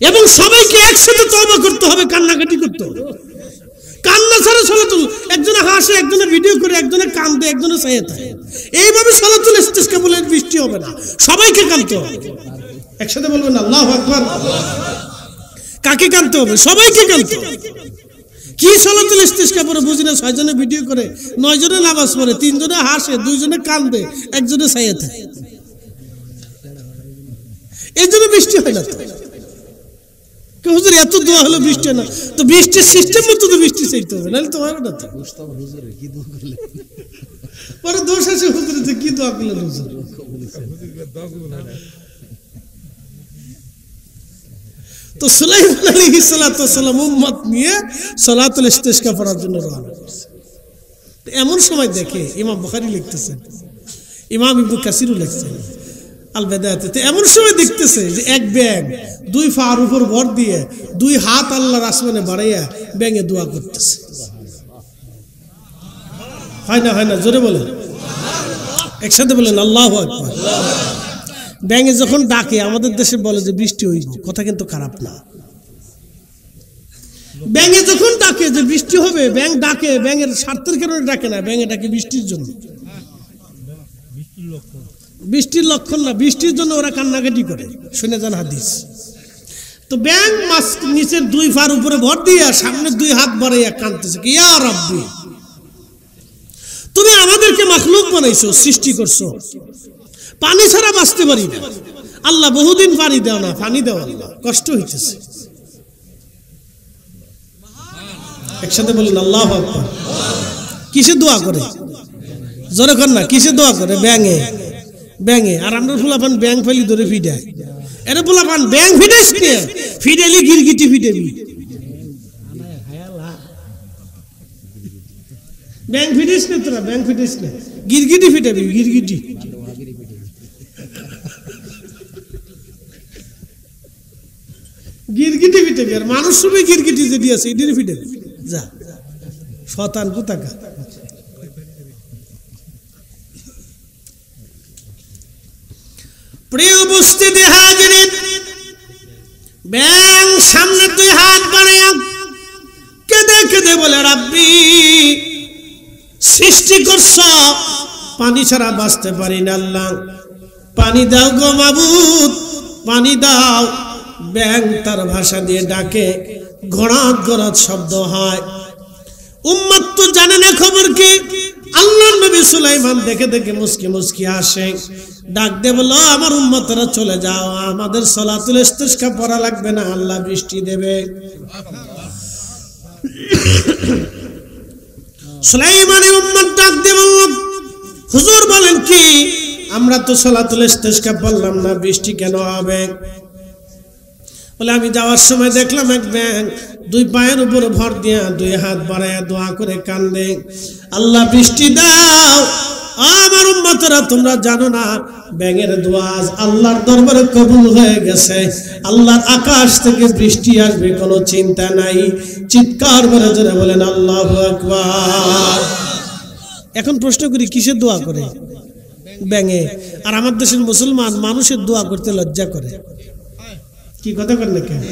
এবং সবাইকে একসাথে তওবা করতে হবে, কান্নাকাটি করতে হবে। কান্না ছাড়া সালাতুল, একজনে হাসে, একজনে ভিডিও করে, একজনে কান্দে, একজনে চাইয়ে থাকে, এইভাবে সালাতুল ইস্তিসকা বলে বৃষ্টি হবে না, সবাইকে কাঁদতে হবে। একসাথে বলবেন আল্লাহু আকবার। কাকে কাঁদতে হবে? সবাইকে কাঁদতে হবে। কি সালাতুল ইস্তিসকা পরে বুঝি না, 6 জনে ভিডিও করে, 9 জনে নামাজ পড়ে, 3 জনে হাসে, 2 জনে কান্দে, একজনে চাইয়ে থাকে, এই জন্য বৃষ্টি হয় না। তো হুজুর এত দোয়া হলো বৃষ্টি না, তো বৃষ্টির সিস্টেম মতো তো বৃষ্টি চাইতে হবে, নাহলে তো হবে না। তো পরে দোষ আছে হুজুরের যে কি দোয়া করলেন হুজুর। তো সুলাইমান আলাইহিস সালাতু ওয়াস সালাম উম্মত নিয়ে সালাতুল ইস্তিসকা পড়ার জন্য রওনা করছে। এমন সময় দেখে, ইমাম বুখারী লিখতেছেন, ইমাম ইবনে কাসিরও লিখছেন আল বেদায়াতে, এমন সময় দেখতেছে যে এক ব্যাঙ 2 পার উপর ভর দিয়ে 2 হাত আল্লাহর আসমানে বাড়াইয়া ব্যাঙে দোয়া করতেছে। হয় না, হয় না? জোরে বলেন, একসাথে বলেন আল্লাহু আকবার। ব্যাঙে যখন ডাকে, আমাদের দেশে বলে যে বৃষ্টি হইব, কথা কিন্তু খারাপ না। ব্যাঙে যখন ডাকে যে বৃষ্টি হবে, ব্যাঙ ডাকে, ব্যাঙের স্বার্থের কারণে ডাকে না, ব্যাঙে ডাকে বৃষ্টির জন্য। বৃষ্টির লক্ষণ না, বৃষ্টির জন্য ওরা কান্নাকাটি করে, শুনে যান হাদিস। তো ব্যাঙ মাছ নিচের 2 পার উপরে ভর দিয়া সামনে 2 হাত বাড়াইয়া কাঁদতেছে, কি ইয়া রাব্বি, তুমি আমাদেরকে মাখলুক বানাইছো, সৃষ্টি করছো, পানি ছাড়া বাঁচতে পারি না, আল্লাহ বহুদিন পানি দাও না, পানি দাও আল্লাহ, কষ্ট হইতেছে। একসাথে বলুন আল্লাহু আকবার। কিসে দোয়া করে? জোরে কর না, কিসে দোয়া করে? ব্যাঙে, ব্যাঙে। আর আমরা ফুলাপান ব্যাঙ ফেলি ধরে ফিডাই, এরা ফুলাপান ব্যাঙ ফিডাইস কে, ফিডাইলি গিরগিটি ফিডাবি, ব্যাঙ ফিডাইস না তোরা, ব্যাঙ ফিডাইস না, গিরগিটি ফিডাবি, গিরগিটি। গিরগিটি ফিডাবি, আর মানুষ সবই গিরগিটি যেটি আছে এটির ফিডাবি, যা শয়তান কোথাকার। প্রিয় উপস্থিতি হাজিরিন, ব্যাঙ সামনে 2 হাত বাড়াইয়া কেঁদে কেঁদে বলে, রাব্বি, সৃষ্টি করছ, পানি ছাড়া বাঁচতে পারি না, আল্লাহ পানি দাও গো মাবুদ, পানি দাও। ব্যাঙ তার ভাষা দিয়ে ডাকে, গড়াত গড়াত শব্দ হয়। উম্মত তো জানে না খবর কি। আল্লাহর নবী সুলাইমান দেখে দেখে মুস্কি মুস্কি আসে, ডাক দে বলল, আমার উম্মতরা চলে যাও, আমাদের সালাতুল ইস্তিসকা পড়া লাগবে না, আল্লাহ বৃষ্টি দেবে। সুলাইমানের উম্মত ডাক দে বলল, হুজুর বলেন কি, আমরা তো সালাতুল ইস্তিসকা পড়লাম না, বৃষ্টি কেন হবে? বলে, আমি যাওয়ার সময় দেখলাম এক ব্যাঙ 2 পায়ের উপরে ভর দিয়া 2 হাত বাড়াইয়া দোয়া করে কান্দে, আল্লাহ বৃষ্টি দাও। আমার উম্মতরা, তোমরা জানো না, ব্যাঙের দোয়া আল্লাহর দরবারে কবুল হয়ে গেছে, আল্লাহর আকাশ থেকে বৃষ্টি আসবে, কোনো চিন্তা নাই। চিৎকার করে জোরে বলেন আল্লাহু আকবার। এখন প্রশ্ন করি, কিসের দোয়া করে? ব্যাঙে। আর আমার দেশের মুসলমান মানুষের দোয়া করতে লজ্জা করে। কি কথা কর না কেন?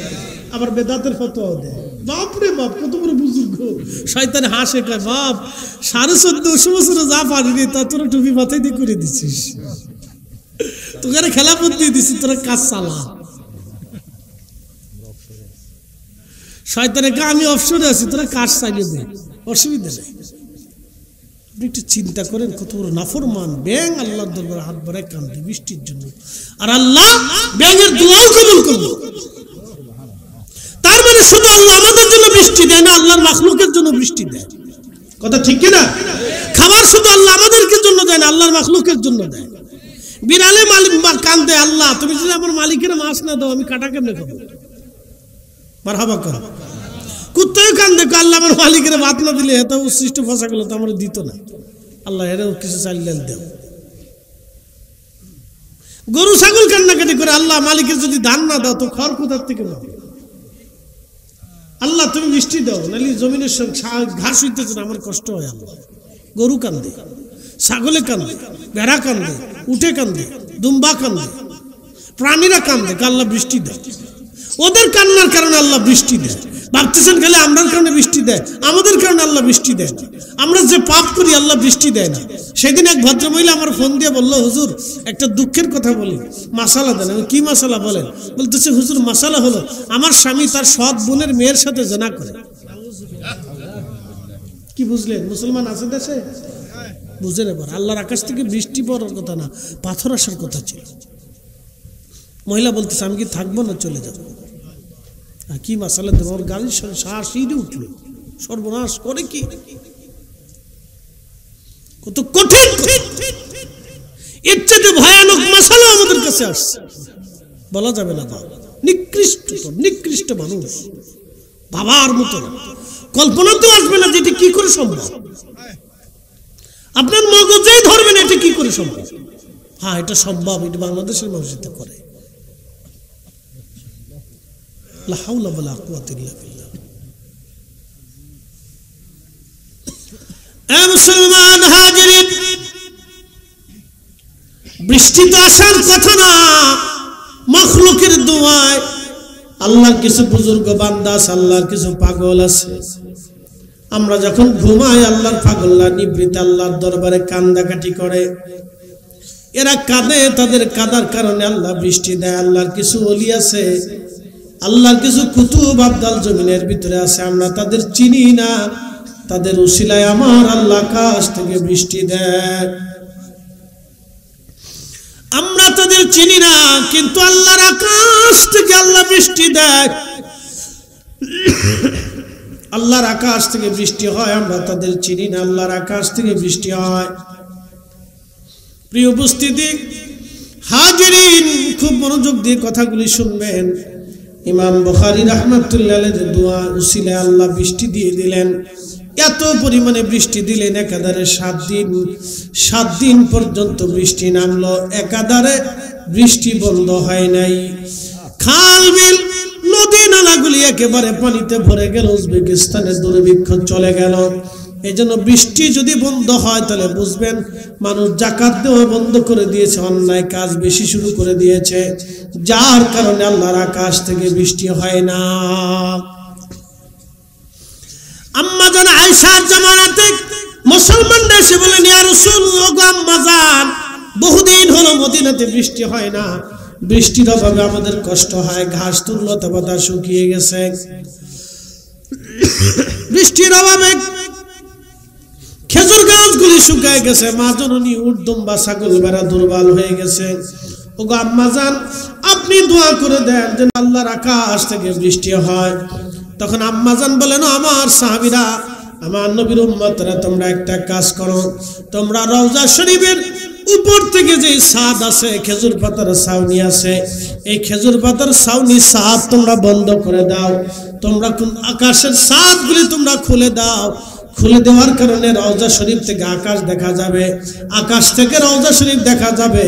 আবার বেদাতের ফতোয়া দেয়, বাপ রে বাপ, কত বড় বুজুর্গ। শয়তান হাসে, কয়, বাপ 1450 বছরে যা পারিনি তা তোরা টুপি মাথায় দিয়ে করে দিছিস, তোকে খেলাপথ দিয়ে দিছিস, তোরা কাজ চালা। শয়তানে কা, আমি অবসরে আছি, তোরা কাজ চালিয়ে দে, অসুবিধা নেই। একটু চিন্তা করেন, কত বড় নাফরমান ব্যাঙ আল্লাহর দরবারে হাত বাড়ায় কান্দে বৃষ্টির জন্য, আর আল্লাহ ব্যাঙের দোয়াও কবুল করলো। তার মানে শুধু আল্লাহ আমাদের জন্য বৃষ্টি দেয় না, আল্লাহর মাখলুকের জন্য বৃষ্টি দেয়। কথা ঠিক কিনা? খাবার শুধু আল্লাহ আমাদেরকে জন্য দেয় না, আল্লাহর মাখলুকের জন্য দেয়। বিড়ালে মালিক কান্দে, আল্লাহ তুমি যদি আমার মালিকের মাছ না দাও আমি কাটা কেমনে খাবো? মারহাবা কর। কুত্তাও কান্দে, আল্লাহ আমার মালিকের ভাত না দিলে এত উৎসৃষ্ট ফসাগুলো তো আমার দিত না, আল্লাহ এরাও কিছু চাল ডাল দেও। গরু ছাগল কান্নাকাটি করে, আল্লাহ মালিকের যদি ধান না দাও তো খড় কোথার থেকে পাবো? আল্লাহ তুমি বৃষ্টি দাও, নাহলে জমিনের ঘাস হইতেছে না, আমার কষ্ট হয়। আল্লাহ গরু কান্দে, ছাগলে কান্দে, ভেড়া কান্দে, উঠে কান্দে, দুম্বা কান্দে, প্রাণীরা কান্দে, আল্লাহ বৃষ্টি দেয়। ওদের কান্নার কারণে আল্লাহ বৃষ্টি দেয়। ভাবতেছেন খালি আমরার কারণে বৃষ্টি দেয়, আমাদের কারণে আল্লাহ বৃষ্টি দেয় না। আমরা যে পাপ করি আল্লাহ বৃষ্টি দেয় না। সেদিন এক ভদ্রমহিলা আমার ফোন দিয়ে বললো, হুজুর একটা দুঃখের কথা বলি, মাসালা দেন। আমি কি মাসালা বলেন? বলতেছে হুজুর মাসালা হলো আমার স্বামী তার সৎ বোনের মেয়ের সাথে জেনা করে। কি বুঝলেন? মুসলমান আছে দেশে? বুঝেন এবার, আল্লাহর আকাশ থেকে বৃষ্টি পড়ার কথা না, পাথর আসার কথা ছিল। মহিলা বলতেছে আমি কি থাকবো না চলে যাবো? কি মাসালা দেবো? ওর গাড়ির শ্বাস উঠলো, সর্বনাশ করে কি কত কঠিন, এর চেয়ে ভয়ানক মাসালা আমাদের কাছে আসছে, বলা যাবে না। নিকৃষ্ট মানুষ, বাবার মতো কল্পনাতেও আসবে না যে এটি কি করে সম্ভব। আপনার মগজেই ধরবেন এটা কি করে সম্ভব। হ্যাঁ এটা সম্ভব, এটা বাংলাদেশের মানুষ এটা করে। লা হাওলা ওয়ালা কুওয়াতা ইল্লা বিল্লাহ। এ মুসলমান হাজিরিন, বৃষ্টি তো আসার কথা না, মাখলুকের দোয়ায়। আল্লাহর কিছু বুজুর্গ বান্দা আছে, আল্লাহর কিছু পাগল আছে। আমরা যখন ঘুমাই আল্লাহর পাগলরা নিবৃত্ত আল্লাহর দরবারে কান্দাকাটি করে। এরা কাঁদে, তাদের কাদার কারণে আল্লাহ বৃষ্টি দেয়। আল্লাহর কিছু ওলি আছে, আল্লাহর কিছু কুতুব আবদাল জমিনের ভিতরে আছে, আমরা তাদের চিনি না, তাদের উসিলায় আমার আল্লাহ আকাশ থেকে বৃষ্টি দেয়। আমরা তাদের চিনি না, কিন্তু আল্লাহর আকাশ থেকে আল্লাহ বৃষ্টি দেয়। আল্লাহর আকাশ থেকে বৃষ্টি হয়, আমরা তাদের চিনি না, আল্লাহর আকাশ থেকে বৃষ্টি হয়। প্রিয় উপস্থিতি হাজিরিন, খুব মনোযোগ দিয়ে কথাগুলি শুনবেন। ইমাম বুখারী রাহমাতুল্লাহ আলাইহি দোয়া উসিলায় আল্লাহ বৃষ্টি দিয়ে দিলেন। এত পরিমাণে বৃষ্টি দিলেন, একাধারে 7 দিন পর্যন্ত বৃষ্টি নামলো, একাধারে বৃষ্টি বন্ধ হয় নাই। খাল বিল নদী নালাগুলি একেবারে পানিতে ভরে গেল, উজবেকিস্তানের দুর্ভিক্ষ চলে গেল। এই জন্য বৃষ্টি যদি বন্ধ হয় তাহলে বুঝবেন মানুষ যাকাত দেওয়া বন্ধ করে দিয়েছে, অন্যায় কাজ বেশি শুরু করে দিয়েছে, যার কারণে আল্লাহর আকাশ থেকে বৃষ্টি হয় না। আম্মা জান আয়েশার জামানাতে মুসলমানরা এসে বলেন, ইয়া রাসূলুল্লাহ, আম্মা জান বহুদিন হলো মদিনাতে বৃষ্টি হয় না, বৃষ্টির অভাবে আমাদের কষ্ট হয়, ঘাস তুললতা পাতা শুকিয়ে গেছে, বৃষ্টির অভাবে খেজুর গাছগুলি শুকিয়ে গেছে, মা জননী উট দুম্বা ছাগল ভেড়া দুর্বল হয়ে গেছে। ওগো আম্মা জান আপনি দোয়া করে দেন যেন আল্লাহর আকাশ থেকে বৃষ্টি হয়। তখন আম্মা জান বলেন, আমার সাহাবীরা, আমার নবীর উম্মতরা, তোমরা একটা কাজ করো, তোমরা রওজা শরীফের উপর থেকে যে ছাদ আছে, খেজুর পাতার ছাউনি আছে, এই খেজুর পাতার ছাউনি ছাদ তোমরা বন্ধ করে দাও। তোমরা আকাশের ছাদগুলি তোমরা খুলে দাও। খুলে দেওয়ার কারণে রওজা শরীফ থেকে আকাশ দেখা যাবে, আকাশ থেকে রওজা শরীফ দেখা যাবে,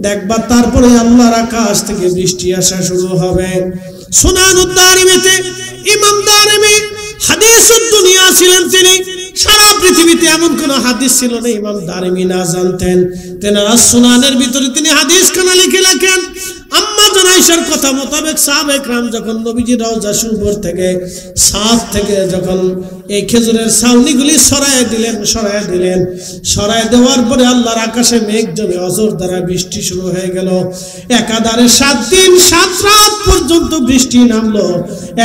দেখবা তারপরে আল্লাহর আকাশ থেকে বৃষ্টি আসা শুরু হবে। সুনানুদ দারিমিতে ইমাম দারিমি হাদিসুদ দুনিয়া ছিলেন তিনি। সারা পৃথিবীতে এমন কোন হাদিস ছিল না ইমাম দারিমি না জানতেন। তেনারা সুনানের ভিতরে তিনি হাদিস খানা লিখে রাখেন। আম্মা জান আয়েশার কথা মোতাবেক সাহাবা একরাম যখন নবীজি রওজা শরীফ থেকে ছাদ থেকে যখন এই খেজুরের ছাউনিগুলি সরায় দিলেন, সরায় দেওয়ার পরে আল্লাহর আকাশে মেঘ জমে অজর দ্বারা বৃষ্টি শুরু হয়ে গেল। একাধারে 7 দিন 7 রাত পর্যন্ত বৃষ্টি নামলো,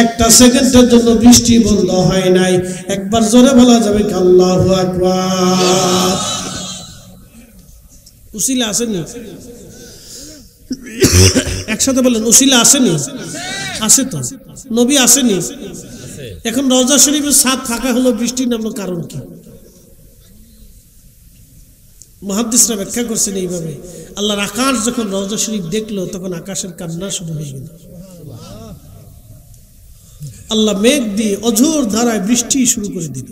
একটা সেকেন্ডের জন্য বৃষ্টি বন্ধ হয় নাই। একবার জোরে বলা যাবে কি আল্লাহু আকবার। উসিলা আসেনি? একসাথে বলেন উসিলা আসেনি? আছে তো। নবী আসেনি? এখন রওজা শরীফের ছাদ ফাঁকা হলো, বৃষ্টি নামলো, কারণ কি? মুহাদ্দিসরা ব্যাখ্যা করছেন এইভাবে, আল্লাহর আকাশ যখন রওজা শরীফ দেখলো তখন আকাশের কান্না শুরু হয়ে গেল। আল্লাহ মেঘ দিয়ে অঝোর ধারায় বৃষ্টি শুরু করে দিল।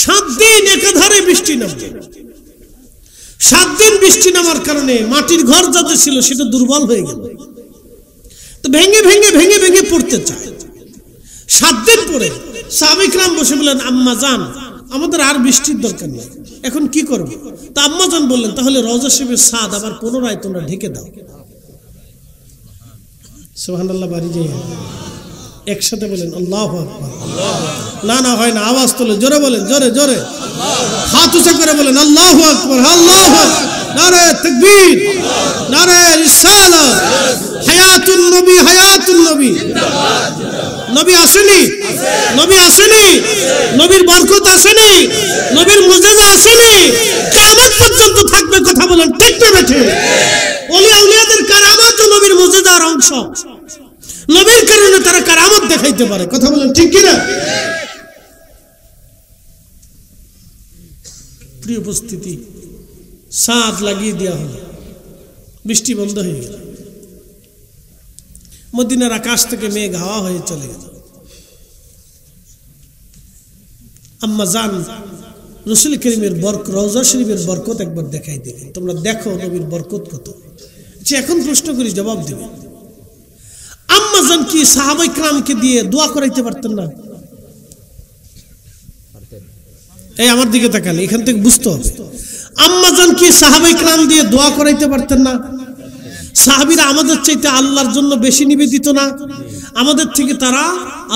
7 দিন একাধারে বৃষ্টি নামল। 7 দিন বৃষ্টি নামার কারণে মাটির ঘর যাতে ছিল সেটা দুর্বল হয়ে গেল, তো ভেঙে ভেঙে ভেঙে ভেঙে পড়তে চায়। 7 দিন পরে সাহাবায়ে কেরাম বসে বললেন, আম্মা জান, আমাদের আর বৃষ্টির দরকার নেই, এখন কি করব? তা আম্মা জান বললেন, তাহলে রওজা শরীফের ছাদ আবার পুনরায় তোমরা ঢেকে দাও। সুবহানাল্লাহ, বাড়ি যাই একসাথে বলেন আল্লাহু আকবার। না না হয় না, আওয়াজ তোলে, জোরে বলেন, জোরে জোরে, হাত উঁচা করে বলেন আল্লাহু আকবার, আল্লাহু আকবার, নারে তাকবীর, নারে রিসালাত, হায়াতুন নবী, হায়াতুন নবী। নবী আসেনি, নবী আসেনি, নবীর বরকত আসেনি, নবীর মুজিজা আসেনি, কিয়ামত পর্যন্ত থাকবে। কথা বলেন ঠিক না বেঠিক? ওলিয়া উলিয়াদের কারামাত নবীর মুজিজার অংশ, নবীর কারণে তারা কারামত দেখাইতে পারে। কথা বলেন ঠিক কিনা? প্রিয় উপস্থিতি, ছাদ লাগিয়ে দেওয়া হলো, বৃষ্টি বন্ধ হয়ে গেল, মদিনার আকাশ থেকে মেঘ হাওয়া হয়ে চলে গেল। আম্মা জান রাসূল করিমের রওজা শরীফের বরকত একবার দেখাই দিলেন, তোমরা দেখো নবীর বরকত কত। যে এখন প্রশ্ন করি, জবাব দিবে। আম্মা জান কি সাহাবায়ে কেরামকে দিয়ে দোয়া করাইতে পারতেন না? এই আমার দিকে তাকালে এখান থেকে বুঝতে হবে, আম্মা জান কি সাহাবায়ে কেরাম দিয়ে দোয়া করাইতে পারতেন না? সাহাবীরা আমাদের চাইতে আল্লাহর জন্য বেশি নিবেদিত না? আমাদের থেকে তারা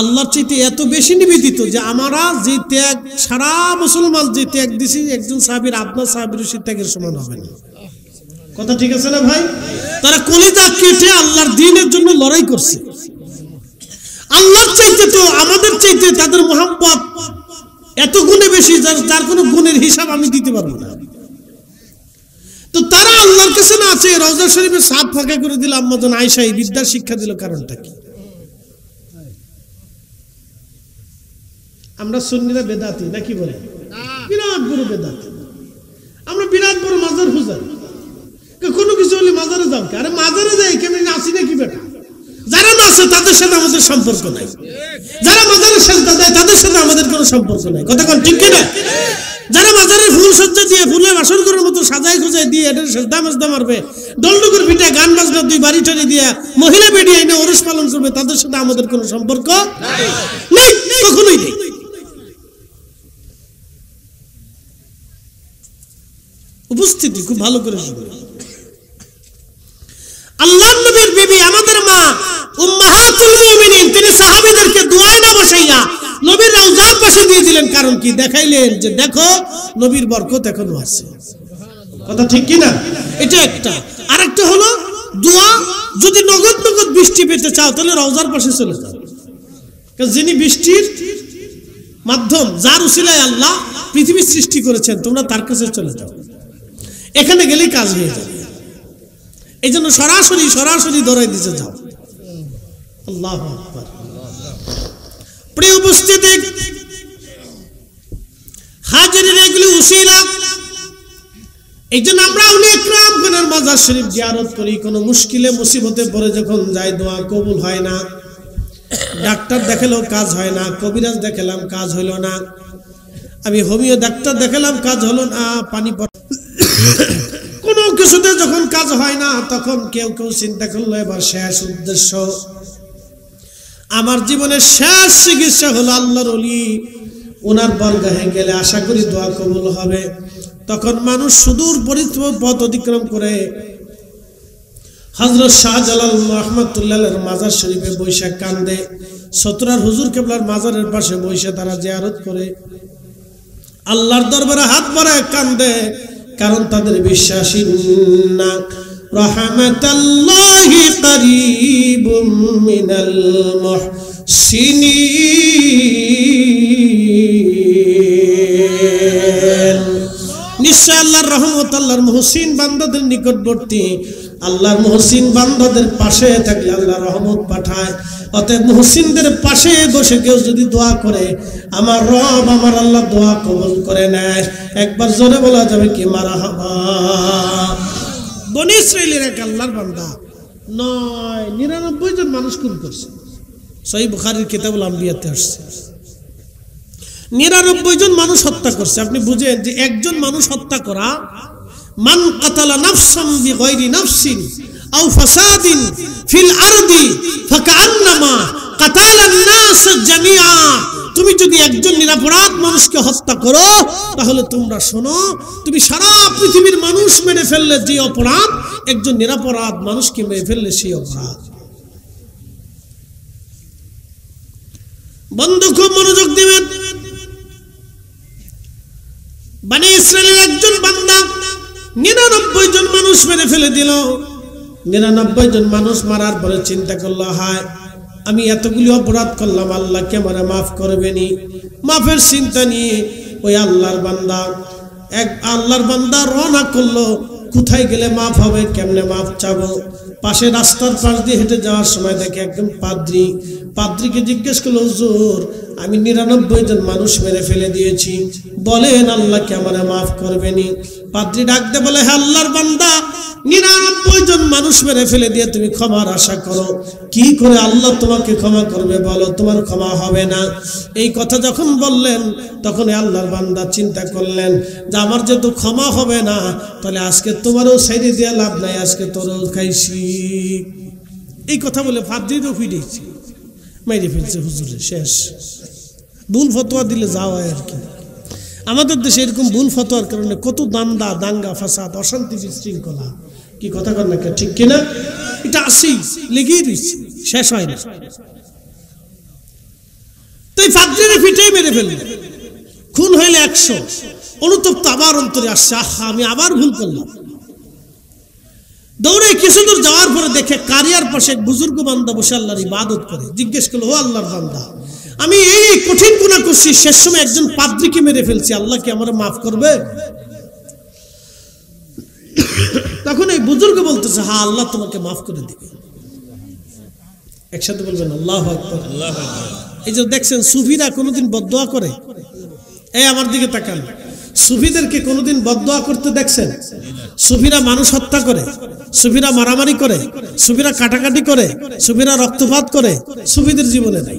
আল্লাহর চাইতে এত বেশি নিবেদিত যে আমরা যে ত্যাগ, সারা মুসলমান যে ত্যাগ দিছি, একজন সাহাবীর আপনার সাহাবীর সেই ত্যাগের সমান হবে না। কথা ঠিক আছে না ভাই? তারা কলিজা কেটে আল্লাহর দ্বীনের জন্য লড়াই করছে। আল্লাহর চাইতে তো আমাদের চাইতে তাদের মুহাব্বত এত গুণে বেশি, যার কোনো গুণের হিসাব আমি দিতে পারবো না। তো তারা আল্লাহর কাছে না আছে, রওজা শরীফের ছাদ ফাঁকা করে দিল। আম্মা জান আয়েশা এই বিদ্যার শিক্ষা দিল, কারণটা কি? আমরা সুন্নিরা বেদাতি নাকি বলে? বিরাট বড় বেদাতি আমরা, বিরাট বড় মাজার পূজারি। কোনো কিছু হলে মাজারে যাও, আরে মাজারে যাই কেমন নাচি নাকি বেটা? যারা নাচে তাদের সাথে আমাদের সম্পর্ক নাই, যারা মাজারে সেজদা দেয় তাদের সাথে আমাদের কোনো সম্পর্ক নাই। কথা কোন ঠিক কিনা? যারা মাজারের ফুল সজ্জা দিয়ে, ফুলে বাসর করার মতো সাজাই খুঁজাই দিয়ে এটার সেজদা মেজদা মারবে, ডলডুকুর পিঠা গান বাজনা 2 বাড়ি টাড়ি দিয়া মহিলা বেডিয়ে এনে ওরস পালন করবে, তাদের সাথে আমাদের কোনো সম্পর্ক নেই, কখনোই নেই। উপস্থিতি খুব ভালো করে শুনুন। আল্লাহর নবীর বিবি, আমাদের মা উম্মাহাতুল মুমিনিন, তিনি সাহাবীদেরকে দোয়ায় না বসাইয়া নবীর রওজার পাশে দিয়ে দিলেন। কারণ কি? দেখাইলেন যে দেখো নবীর বরকত এখনো আছে। কথা ঠিক কি না? এটা একটা। আরেকটা হলো দোয়া, যদি নগদ নগদ বৃষ্টি পেতে চাও তাহলে রওজার পাশে চলে যাও, কারণ যিনি বৃষ্টির মাধ্যম, যার উসিলায় আল্লাহ পৃথিবী সৃষ্টি করেছেন, তোমরা তার কাছে চলে যাও, এখানে গেলেই কাজ হয়ে যাবে। এই জন্য সরাসরি সরাসরি দৌড়াই দিতে যাও। আল্লাহু আকবার। প্রিয় উপস্থিতি, হাজিরের এগুলি উসিলা। এই জন্য আমরা উলিয়া কেরামগণের মাজার শরীফ জিয়ারত করি। কোনো মুশকিলে মুসিবতে পড়ে যখন যাই, দোয়া কবুল হয় না, ডাক্তার দেখালেও কাজ হয় না, কবিরাজ দেখালাম কাজ হলো না, আমি হোমিও ডাক্তার দেখালাম কাজ হলো না, পানি কোনো কিছুতে যখন কাজ হয় না, তখন কেউ কেউ চিন্তা করলো এবার শেষ উদ্দেশ্য, আমার জীবনের শেষ চিকিৎসা হলো আল্লাহর ওলি, ওনার বরগাহে গেলে আশা করি দোয়া কবুল হবে। তখন মানুষ সুদূর পথ অতিক্রম করে হযরত শাহজালাল রহমাতুল্লাহের মাজার শরীফে বৈশাখ কান্দে, সতরার হুজুর কেবলার মাজারের পাশে বসে তারা জিয়ারত করে আল্লাহর দরবারে হাত বাড়ায় কান্দে। কারণ তাদের বিশ্বাস, ইন্না রাহমাতাল্লাহি করিবুম মিনাল মুহসিনিন, নিশ্চয় আল্লাহর রহমত আল্লাহর মুহসিন বান্দাদের নিকটবর্তী। আল্লাহর মুহসিন বান্দাদের পাশে থাকলে আল্লাহ রহমত পাঠায়। অতএব মুহসিনদের পাশে বসে কেউ যদি দোয়া করে আমার রব আমার আল্লাহ দোয়া কবুল করে নেয়। একবার জোরে বলা যাবে কি মারহাবা। বনী ইসরাইলের এক আল্লাহর বান্দা 99 জন মানুষ খুন করছে। সহিহ বুখারীর কিতাবুল আম্বিয়াতে আসছে 99 জন মানুষ হত্যা করছে। আপনি বুঝেন যে একজন মানুষ হত্যা করা, মান কাতালা নাফসান বিগাইরি নাফসিন আও ফাসাদিন ফিল আরদি ফাকান্নামা কাতালান নাস জামিআ। তুমি যদি একজন নিরপরাধ মানুষকে হত্যা করো তাহলে তোমরা শোনো, তুমি সারা পৃথিবীর মানুষ মেরে ফেললে যে অপরাধ, একজন নিরপরাধ মানুষকে মেরে ফেললে সেই অপরাধ। বন্ধু খুব মনোযোগ দিবেন। বনী ইসরাইলের একজন বান্দা 99 জন মানুষ মেরে ফেলে দিল। 99 জন মানুষ মারার পরে চিন্তা করলো, হায় আমি এতগুলি অপরাধ করলাম, আল্লাহ কে আমারে মাফ করবেনি। মাফের চিন্তা নিয়ে ওই আল্লাহর বান্দা রওনা করলো। কোথায় গেলে মাফ হবে, কেমনে মাফ চাবো। পাশে রাস্তার পাশ দিয়ে হেঁটে যাওয়ার সময় দেখে একজন পাদ্রীকে জিজ্ঞেস করলো, হুজুর আমি 99 জন মানুষ মেরে ফেলে দিয়েছি, বলেন আল্লাহ কে আমারে মাফ করবেনি। পাদ্রী ডাকতে বলে, হ্যাঁ আল্লাহর বান্দা 99 জন মানুষ মেরে ফেলে দিয়ে তুমি ক্ষমার আশা করো, কি করে আল্লাহ তোমাকে ক্ষমা করবে বলো, তোমার ক্ষমা হবে না। এই কথা যখন বললেন তখন আল্লাহর বান্দা চিন্তা করলেন যে আমার যেহেতু ক্ষমা হবে না, তাহলে আজকে তোমারও সাইডে দেওয়া লাভ নাই, আজকে তোরও খাইছি। এই কথা বলে পাদ্রীরও ফিরেছি, মেরে ফেলছে হুজুরে, শেষ। ভুল ফতোয়া দিলে যাওয়া আর কি। আমাদের দেশে এরকম ভুল ফতোয়ার কারণে কত দাঙ্গা ফাসাদ, অশান্তি বিশৃঙ্খলা, কি কথা কর না ঠিক কিনা? এটা আসেই, লেগেই রয়েছে, শেষ হয় না। তো এই পাদ্রীরে ফিটেই মেরে ফেলল, খুন হইলে 100। অনুতপ্ত আবার অন্তরে আসছে, আহা আমি আবার ভুল করলাম। দৌড়ে কিছু দূর যাওয়ার পরে দেখে কারিয়ার পাশে এক বুজুর্গ বান্দা বসে আল্লাহর ইবাদত করে। জিজ্ঞেস করলো, ও আল্লাহর বান্দা, আমি এই কঠিন গুনাহ করছি, শেষ সময় একজন পাদ্রীকে মেরে ফেলছি, আল্লাহ কি আমারে মাফ করবে? তখন এই বুজুর্গ বলতেছে, হ্যাঁ আল্লাহ তোমাকে মাফ করে দিবে। একসাথে বলবেন আল্লাহু আকবার। এই যে দেখছেন সুফিরা কোনোদিন বদদোয়া করে? এই আমার দিকে তাকান, সুফিদেরকে কোনোদিন বদদোয়া করতে দেখছেন? সুফিরা মানুষ হত্যা করে, সুফিরা মারামারি করে, সুফিরা কাটাকাটি করে, সুফিরা রক্তপাত করে, সুফিদের জীবনে নাই।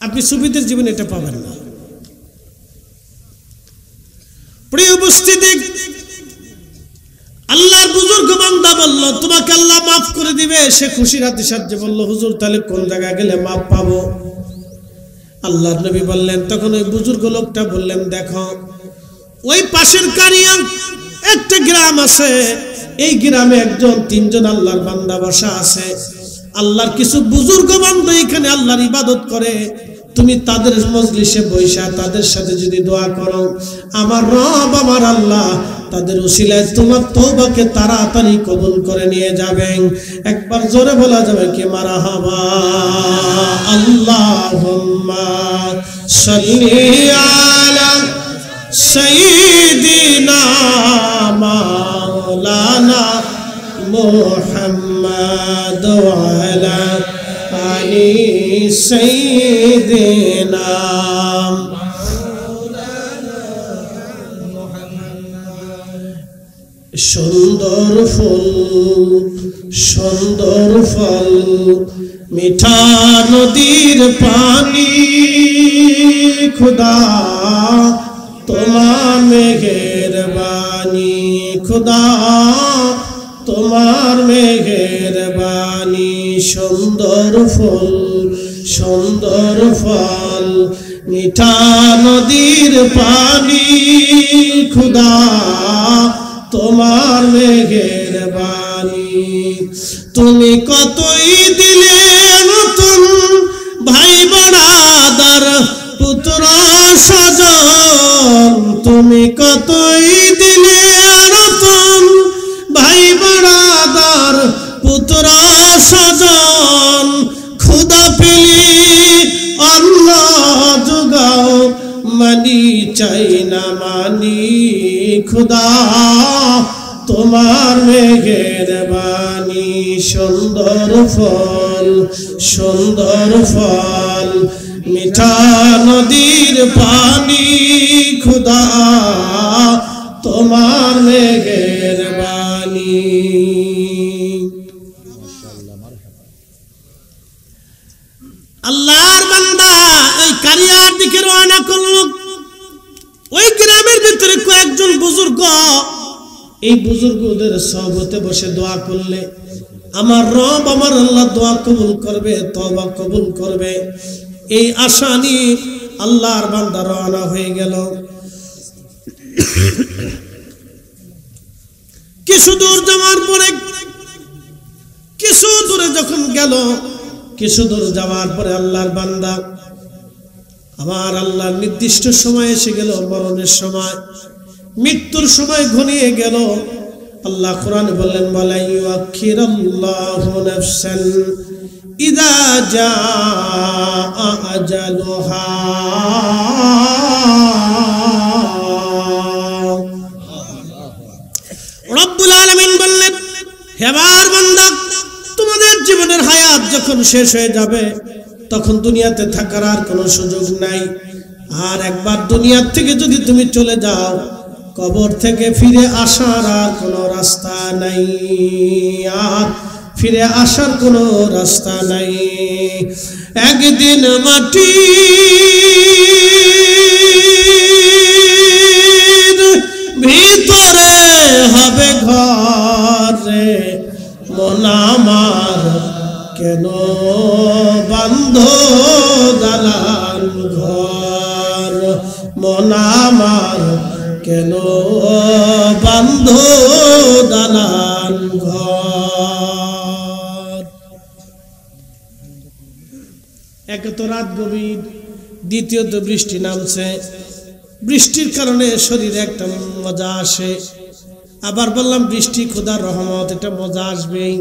আপনি সুফিদের জীবনে এটা পাবেন না। প্রিয় উপস্থিতি, আল্লাহর বুজুর্গ বান্দা বলল, তোমাকে আল্লাহ মাফ করে দিবে। সে খুশির হাতে সাহায্য বলল, হুজুর তাহলে কোন জায়গায় গেলে মাফ পাবো? আল্লাহর নবী বললেন, তখন ওই বুজুর্গ লোকটা বললেন, দেখো ওই পাশের কারিয়া একটা গ্রাম আছে, এই গ্রামে 1-3 আল্লাহর বান্দা বসা আছে। আল্লাহর কিছু বুজুর্গ বান্দা এখানে আল্লাহর ইবাদত করে। তুমি তাদের মজলিসে বৈশা তাদের সাথে যদি দোয়া করো, আমার রব আমার আল্লাহ তাদের উসিলায় তোমার তওবাকে তাড়াতাড়ি কবুল করে নিয়ে যাবেন। একবার জোরে বলা যাবে কি মারহাবা। আল্লাহুম্মা সাল্লি আলা সাইয়্যিদিনা মাওলানা মুহাম্মাদ ওয়া আলা আলি সাইয়্যিদিনা। সুন্দর ফুল সুন্দর ফল, মিঠা নদীর পানি, খুদা তোমার মেহেরবানি, খুদা তোমার মেহেরবানি। সুন্দর ফুল সুন্দর ফল, মিঠা নদীর পানি, খুদা তোমার মেহেরবানি। তুমি কতই দিলে নতুন ভাই বাড়াদার পুত্র স্বজন, তুমি কতই দিলে নতুন ভাই বাড়াদার পুত্র স্বজন। খুদা পেলি আল্লাহ জোগাও, মানি চাই না মানি, খুদা তোমার মেঘের বাণী সুন্দর ফল মিঠা নদীর পানি খুদা তোমার মেঘের বাণী। আল্লাহর বান্দা এই কারিয়ার দিকে রওনা করলো। ওই গ্রামের ভিতরে কয়েকজন বুজুর্গ, এই বুজুর্গদের সহবতে বসে দোয়া করলে আমার রব আমার আল্লাহ দোয়া কবুল করবে, তওবা কবুল করবে, এই আশা নিয়ে আল্লাহর বান্দা রওনা হয়ে গেল। কিছু দূর যাওয়ার পরে, কিছু দূরে যখন গেল, কিছু দূর যাওয়ার পরে আল্লাহর বান্দা আমার আল্লাহর নির্দিষ্ট সময় এসে গেল, মরণের সময়, মৃত্যুর সময় ঘনিয়ে গেল। আল্লাহ কোরআনে বললেন ওয়ালা ইউআখিরুল্লাহু নাফসান ইযা জাআ আজালুহা। রব্বুল আলামিন বললেন হে আমার বান্দা, তোমাদের জীবনের হায়াত যখন শেষ হয়ে যাবে তখন দুনিয়াতে থাকার আর কোনো সুযোগ নাই। আর একবার দুনিয়া থেকে যদি তুমি চলে যাও, কবর থেকে ফিরে আসার আর কোনো রাস্তা নাই, আর ফিরে আসার কোনো রাস্তা নাই। একদিন মাটির ভিতরে হবে ঘরে, মন আমার কেন বন্ধ দালান ঘর, মন আমার কেন বন্ধ দালান ঘর। এক তো রাত গভীর, দ্বিতীয়ত বৃষ্টি নামছে, বৃষ্টির কারণে শরীরে একটা মজা আসে। আবার বললাম বৃষ্টি খোদার রহমত, এটা মজা আসবেই।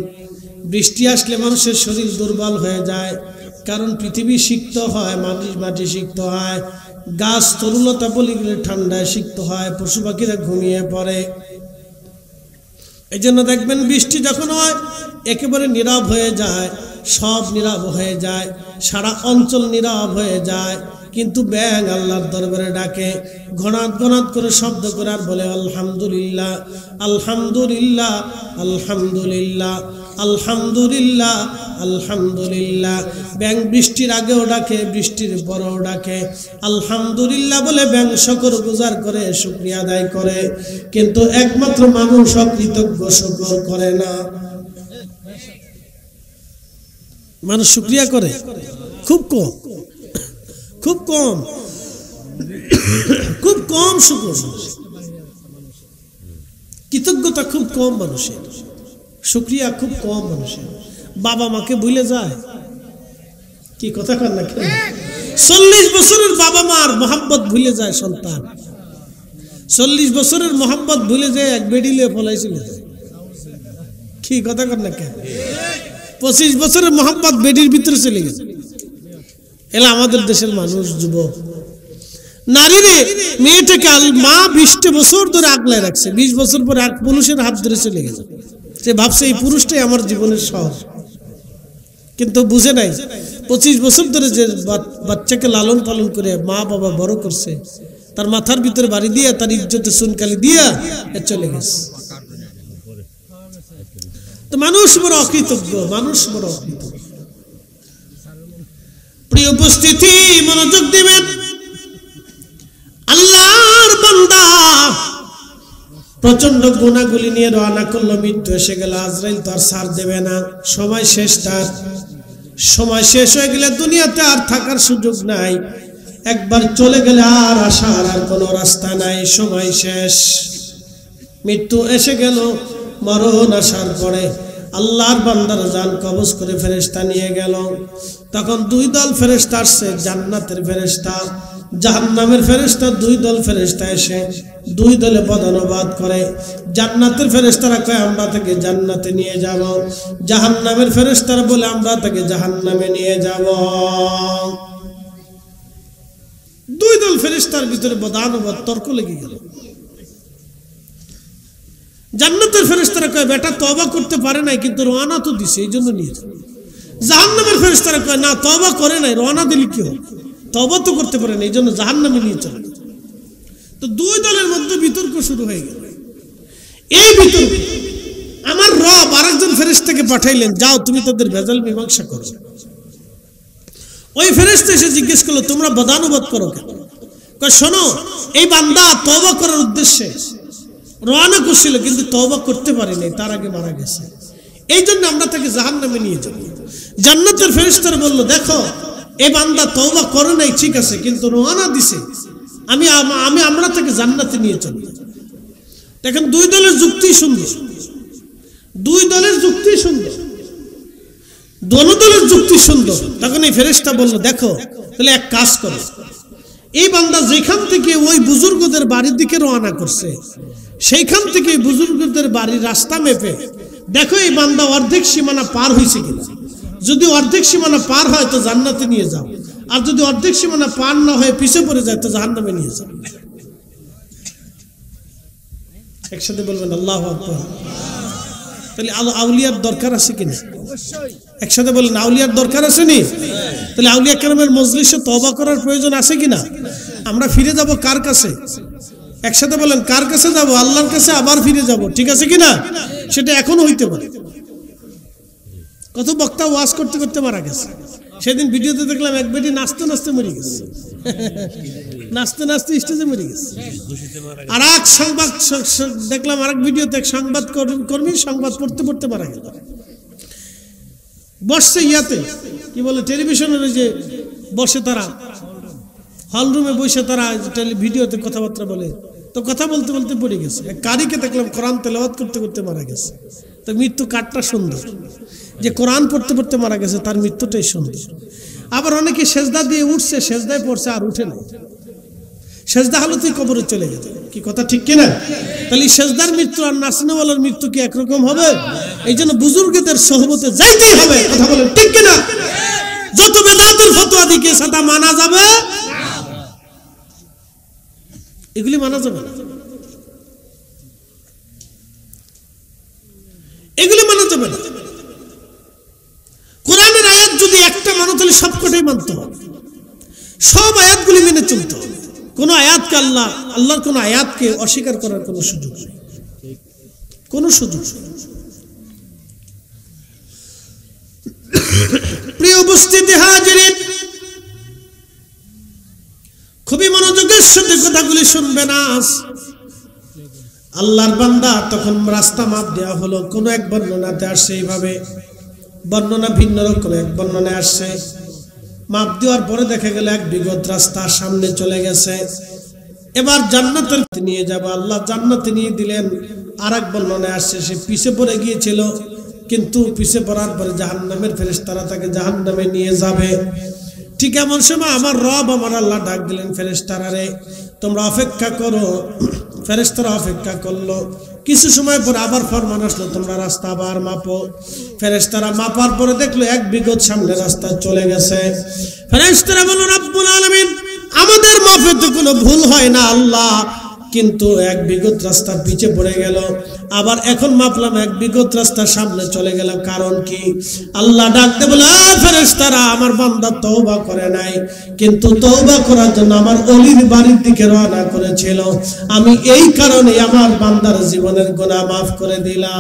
বৃষ্টি আসলে মানুষের শরীর দুর্বল হয়ে যায়, কারণ পৃথিবী সিক্ত হয়, মাটি সিক্ত হয়, গাছ তরুলতা বলি গেলে ঠান্ডায় সিক্ত হয়, পশু পাখিরা ঘুমিয়ে পড়ে। এই জন্য দেখবেন বৃষ্টি যখন হয় একেবারে নীরব হয়ে যায়, সব নীরব হয়ে যায়, সারা অঞ্চল নীরব হয়ে যায়। কিন্তু ব্যাঙ আল্লাহর দরবারে ডাকে, ঘনাত ঘনাত করে শব্দ করে আর বলে আলহামদুলিল্লাহ আলহামদুলিল্লাহ আলহামদুলিল্লাহ আলহামদুলিল্লাহ আলহামদুলিল্লাহ। ব্যাঙ বৃষ্টির আগেও ডাকে, বৃষ্টির পরেও ডাকে, আলহামদুলিল্লাহ বলে ব্যাঙ শুকর গুজার করে, শুকরিয়া আদায় করে। কিন্তু একমাত্র মানুষ অকৃতজ্ঞ, শুকর করে না। মানুষ শুকরিয়া করে খুব কম, খুব কম, খুব কম শুকর, কৃতজ্ঞতা খুব কম মানুষের, শুকরিয়া খুব কম মানুষের। বাবা মাকে ভুলে যায়, কি কথা কর না, 40 বছরের বাবা মার মোহাম্মত ভুলে যায় সন্তান, 40 বছরের মোহাম্মত ভুলে যায় এক বেডিলে ফলাইছিল, কি কথা কর না, 25 বছরের মোহাম্মত বেডির ভিতরে চলে গেছে। এলা আমাদের দেশের মানুষ, যুবক নারী রে, মেয়েটাকে মা 20 বছর ধরে আগলায় রাখছে, 20 বছর পরে এক পুরুষের হাত ধরে চলে গেছে। সে ভাবছে এই পুরুষটাই আমার জীবনের শখ, কিন্তু বুঝে নাই 25 বছর ধরে যে বাচ্চাকে লালন পালন করে মা বাবা বড় করছে, তার মাথার ভিতরে বাড়ি দিয়ে, তার ইজ্জতে সুনকালি দিয়া চলে গেছে। তো মানুষ বড় অকৃতজ্ঞ, মানুষ বড় অকৃতজ্ঞ। প্রিয় উপস্থিতি, মনোযোগ দিবেন। আল্লাহর বান্দা প্রচন্ড গুনাহগুলি নিয়ে রওনা করলো, মৃত্যু এসে গেল, আজরাইল তো আর ছাড় দেবে না, সময় শেষ। তার সময় শেষ হয়ে গেলে দুনিয়াতে আর থাকার সুযোগ নাই, একবার চলে গেলে আর আসার আর কোনো রাস্তা নাই, সময় শেষ, মৃত্যু এসে গেল। মরণ আসার পরে আল্লাহর বান্দার জান কবজ করে ফেরেশতা নিয়ে গেল। তখন 2 দল ফেরেশতা আসছে, জান্নাতের ফেরেশতা, জাহান্নামের ফেরেশতা। 2 দল ফেরেশতা এসে 2 দলে পদানুবাদ করে। জান্নাতের ফেরেশতারা কয় আমরা তাকে জান্নাতে নিয়ে যাব, জাহান্নামের ফেরেশতারা বলে আমরা তাকে জাহান্নামে নিয়ে যাব। 2 দল ফেরেশতার ভিতরে পদানুবাদ, তর্ক লেগে গেল। জান্নাতের ফেরেশতারা কয় বেটা তওবা করতে পারে নাই কিন্তু রওনা তো দিছে এইজন্য নিয়েছে। জাহান্নামের ফেরেশতারা কয় না তওবা করে নাই, রওনা দিলে কি হবে, তওবা তো করতে পারে না এইজন্য জাহান্নামে নিয়ে চলে। তো দুই দলের মধ্যে বিতর্ক শুরু হয়ে গেল। এই বিতর্ক আমার রব আরেকজন ফেরেশতাকে পাঠাইলেন, যাও তুমি তাদের ভেজাল মীমাংসা করো। ওই ফেরেশতা এসে জিজ্ঞেস করলো তোমরা বদানুবাদ করো কেন? কয় শোনো, এই বান্দা তওবা করার উদ্দেশ্যে রওনা করছিল কিন্তু তওবা করতে পারেনি, তার আগে মারা গেছে, এই জন্য আমরা তাকে জাহান্নামে নিয়ে যাব। জান্নাতের ফেরেশতারা বলল দেখো এই বান্দা তওবা করে নাই ঠিক আছে, কিন্তু রওনা দিছে, আমরা তাকে জান্নাতে নিয়ে চলব। দেখেন দুই দলের যুক্তি সুন্দর, দুই দলের যুক্তি সুন্দর, দোনো দলের যুক্তি সুন্দর। তখন এই ফেরেশতা বলল দেখো তাহলে এক কাজ করো, এই বান্দা যেখান থেকে ওই বুজুর্গদের বাড়ির দিকে রওনা করছে সেইখান থেকে বুজুর্গদের বাড়ির রাস্তা মেপে দেখো এই বান্দা অর্ধেক সীমানা পার হয়েছে কিনা। যদি অর্ধেক সীমানা পার হয় তো জান্নাতে নিয়ে যাও, আর যদি অর্ধেক সীমানা পার না হয় পিছে পড়ে যায় তো জাহান্নামে নিয়ে যাও। একসাথে বলবেন আল্লাহু আকবার। তাহলে আউলিয়ার দরকার আছে কিনা? একসাথে বলেন আউলিয়ার দরকার আছে নি? তাহলে আউলিয়া কেরামের মজলিসে তওবা করার প্রয়োজন আছে কিনা? আমরা ফিরে যাব কার কাছে? একসাথে বলেন কার কাছে যাব? আল্লাহর কাছে আবার ফিরে যাব, ঠিক আছে কিনা? সেটা এখনো হইতে পারে। কত বক্তা ওয়াজ করতে করতে মারা গেছে। সেদিন ভিডিওতে দেখলাম এক বেটি নাচতে নাচতে মরে গেছে, নাচতে নাচতে স্টেজে মরে গেছে। আর এক সংবাদ দেখলাম, আরেক ভিডিওতে এক সংবাদ কর্মী সংবাদ পড়তে পড়তে মারা গেল। বসছে ইয়াতে কি বলে টেলিভিশনের যে বসে তারা হল রুমে বসে তারা ভিডিওতে কথাবার্তা বলে, তো কথা বলতে বলতে পড়ে গেছে। এক কারিকে দেখলাম কোরআন তেলাওয়াত করতে করতে মারা গেছে। তো মৃত্যু কাটটা সুন্দর, যে কোরআন পড়তে পড়তে মারা গেছে তার মৃত্যুটাই সুন্দর। আবার অনেকে সেজদা দিয়ে উঠছে, সেজদায় পড়ছে আর উঠে না, সেজদা হালতেই কবরে চলে গেছে। কি কথা ঠিক কিনা? তাহলে সেজদার মৃত্যু আর নাসিনাওয়ালার মৃত্যু কি একরকম হবে? এই জন্য বুজুর্গদের সোহবতে যাইতেই হবে। কথা বলেন ঠিক কিনা? যত বেদাতের ফতোয়া দিকে সেটা মানা যাবে, এগুলি মানা যাবে না, এগুলি মানা যাবে না। কোরআনের আয়াত যদি একটা মানো তাহলে সবকটাই মানতে হবে, সব আয়াতগুলি মেনে চলতে হবে। কোন আয়াতকে আল্লাহর কোন আয়াতকে অস্বীকার করার কোন সুযোগ নেই, কোন সুযোগ নেই। প্রিয় উপস্থিতি হাজিরিন, খুবই মনোযোগের সাথে কথাগুলি শুনবেন। আজ আল্লাহর বান্দা তখন রাস্তা মাপ দেওয়া হলো। কোন এক বর্ণনাতে আসছে এইভাবে, বর্ণনা ভিন্ন রকম এক বর্ণনায় আসছে মাপ দেওয়ার পরে দেখা গেল এক বিগত রাস্তা সামনে চলে গেছে। এবার জান্নাতে নিয়ে যাবে, আল্লাহ জান্নাতে নিয়ে দিলেন। আর এক বর্ণনায় আসছে সে পিছে পড়ে গিয়েছিল, কিন্তু পিছে পড়ার পরে জাহান্নামের ফেরেশতারা তাকে জাহান্নামে নিয়ে যাবে। ঠিক এমন সময় আমার রব আমার আল্লাহ ডাক দিলেন, ফেরেশতারা রে তোমরা অপেক্ষা করো। ফেরেশতারা অপেক্ষা করলো। কিছু সময় পর আবার ফরমান আসলো তোমরা রাস্তা আবার মাপো। ফেরেশতারা মাপার পরে দেখলো এক বিগত সামনে রাস্তা চলে গেছে। ফেরেশতারা বলল রব্বুল আলামিন আমাদের মাপে তো কোনো ভুল হয় না আল্লাহ, কিন্তু এক বিগত রাস্তা পিছে পড়ে গেল। আবার এখন মাপলাম এক বিগত রাস্তা সামনে চলে গেল, কারণ কি? আল্লাহ ডাকতে বলে ফেরেশতারা আমার বান্দা তওবা করে নাই, কিন্তু তওবা করার জন্য আমার ওলির বাড়ির দিকে রওনা করেছিল, আমি এই কারণে আমার বান্দার জীবনের গুনাহ মাফ করে দিলাম।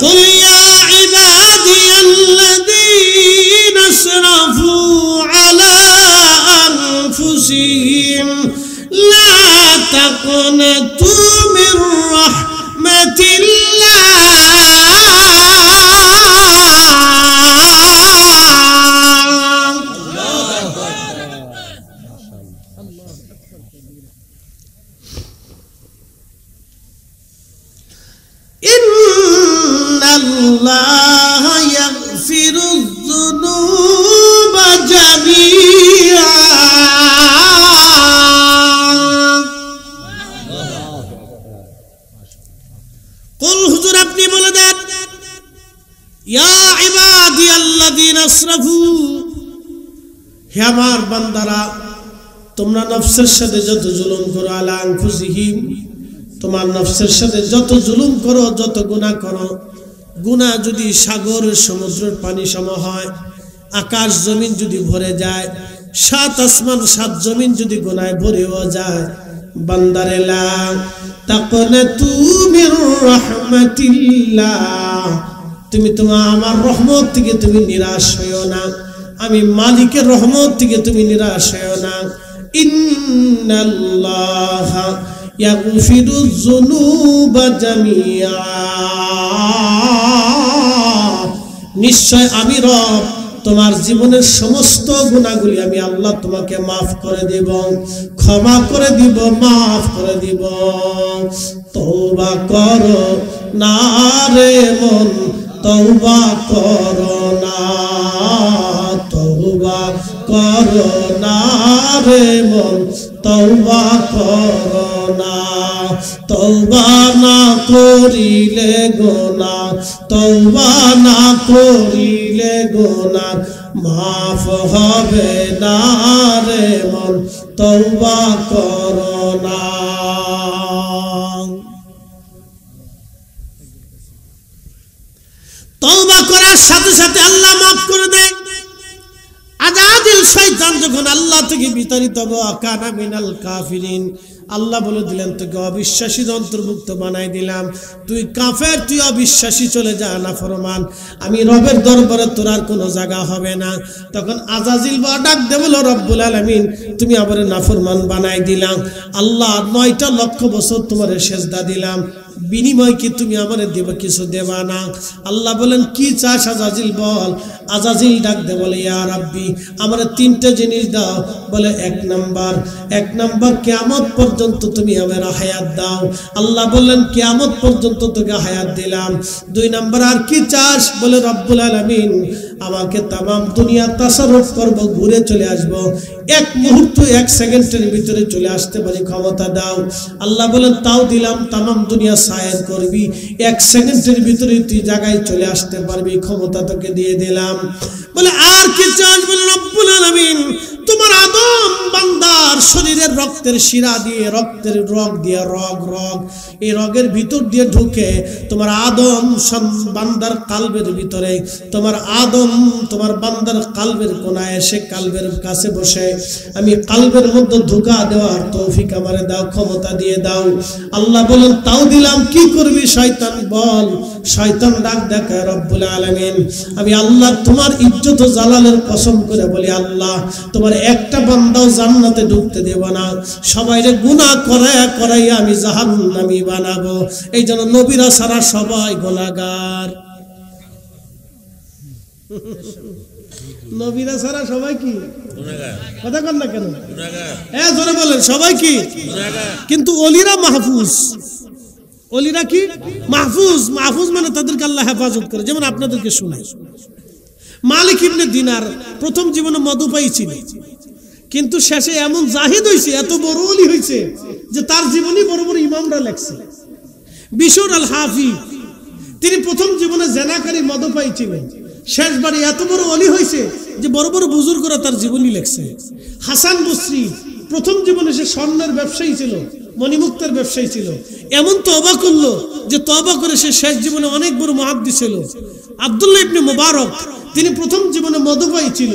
কুল ইয়া ইবাদিয়াল্লাযীনা আসরাফু আলা আনফুসিহিম লা তাকনাতু মির রাহমাতিল্লাহ। ইন্নাল্লাহা ইয়াগফিরুয যুনুবা জামিআ। কুল হুজুর আপনি বলে দেন, ইয়া ইবাদিয়াল্লাযীনা আসরাফু, হে আমার বান্দারা তোমরা নফসের সাথে যত জুলুম করো, আলা আনফুসিহিম তোমার নফসের সাথে যত জুলুম করো, যত গুনাহ করো, গুনাহ যদি সাগর সমুদ্রের পানি সম হয়, আকাশ জমিন যদি ভরে যায়, 7 আসমান 7 জমিন যদি গুনাহে ভরেও যায়, বান্দারে লা তাকনাতু মির রাহমাতিল্লাহ, তুমি তোমার আমার রহমত থেকে তুমি নিরাশ হইও না, আমি মালিকের রহমত থেকে তুমি নিরাশ হইও না। ইন্নাল্লাহা ইয়াগফিরুয যুনুবা জামিআ, নিশ্চয় আমি রব তোমার জীবনের সমস্ত গুনাহগুলি আমি আল্লাহ তোমাকে মাফ করে দেব, ক্ষমা করে দিব, মাফ করে দিব। তওবা করো না রে মন, তওবা করো না, তওবা করো না রে মন, তওবা করো না। তওবা না করিলে গুনাহ, তওবা না করিলে গুনাহ মাফ হবে না রে মন, তওবা করো না। তওবা করার সাথে সাথে আল্লাহ মাফ করে দেয়। আজাজিল শয়তান যখন আল্লাহ থেকে বিতাড়িত হবে, কানা মিনাল কাফিরিন, আল্লাহ বলে দিলেন তোকে অবিশ্বাসীর অন্তর্ভুক্ত বানাই দিলাম, তুই কাফের, তুই অবিশ্বাসী, চলে যা নাফরমান, আমি রবের দরবারে তোর আর কোনো জায়গা হবে না। তখন আজাজিল বা ডাক দে বলো, রব্বুল আলামিন তুমি আমারে নাফরমান বানাই দিলাম, আল্লাহ 9টা লক্ষ বছর তোমারে সেজদা দিলাম, বিনিময় কি তুমি আমারে দেব? কিছু দেবা না। আল্লাহ বলেন কি চাস আজাজিল বল। আজাজিল ডাক দে বলে, ইয়া রাব্বি আমারে 3টা জিনিস দাও। বলে এক নাম্বার কিয়ামত পর্যন্ত তুমি আমার হায়াত দাও। আল্লাহ বললেন কিয়ামত পর্যন্ত তোকে হায়াত দিলাম। 2 নাম্বার আর কি চাস? বলে রব্বুল আলামিন আমাকে তামাম দুনিয়া তাসাররুফ করব, ঘুরে চলে আসব, 1 মুহূর্ত 1 সেকেন্ডের ভিতরে চলে আসতে পারি, ক্ষমতা দাও। আল্লাহ বলেন তাও দিলাম, তামাম দুনিয়া সায়ের করবি, 1 সেকেন্ডের ভিতরে তুই জায়গায় চলে আসতে পারবি, ক্ষমতা তোকে দিয়ে দিলাম। বলে আর কি চাস? বলে রব্বুল আলামিন তোমার আদম বান্দার শরীরের রক্তের শিরা দিয়ে, রক্তের রগ দিয়ে, রগ এই রগের ভিতর দিয়ে ঢুকে তোমার আদম বান্দার কালবের ভিতরে, তোমার আদম তোমার বান্দার কালবের কোনায় এসে কালবের কাছে বসে আমি কালবের মধ্যে ঢুকা দেওয়ার তৌফিক আমারে দাও, ক্ষমতা দিয়ে দাও। আল্লাহ বলেন তাও দিলাম, কি করবি? শয়তান বল। শয়তান ডাক দেখে, রব্বুল আলামিন আমি আল্লাহ তোমার ইজ্জত ও জালালের কসম করে বলি, আল্লাহ তোমার একটা বান্দাও জান্নাতে ঢুকতে দেব না, সবাইরে গুনাহ করাইয়া আমি জাহান্নামী বানাবো। এই জন্য নবীরা সারা সবাই গুনাহগার। নবীরা সারা সবাই কি গুনাহগার? কথা বল না কেন? গুনাহগার। হ্যাঁ জোরে বলেন, সবাই কি গুনাহগার? কিন্তু ওলিরা মাহফুজ। ওলিরা কি মাহফুজ? মাহফুজ মানে তাদেরকে আল্লাহ হেফাজত করে। যেমন আপনাদেরকে শোনাই, মালিক ইবনে দিনার প্রথম জীবনে মধু পাইছিল, কিন্তু শেষে এমন জাহিদ হয়েছে, এত বড় ওলি হয়েছে যে তার জীবনী বড় বড় ইমামরা লেখছে। বিশর আল হাফি তিনি প্রথম জীবনে জেনাকারী মধু পাইছিলেন, শেষবারে এত বড় ওলি হয়েছে যে বড় বড় বুজুর্গরা তার জীবনী লেখছে। হাসান বসরি প্রথম জীবনে সে স্বর্ণের ব্যবসায়ী ছিল, মণিমুক্তার ব্যবসায়ী ছিল, এমন তওবা করলো যে তওবা করে সে শেষ জীবনে অনেক বড় মুহাদ্দিস ছিল। আব্দুল্লাহ ইবনে মুবারক তিনি প্রথম জীবনে মধুপায়ী ছিল,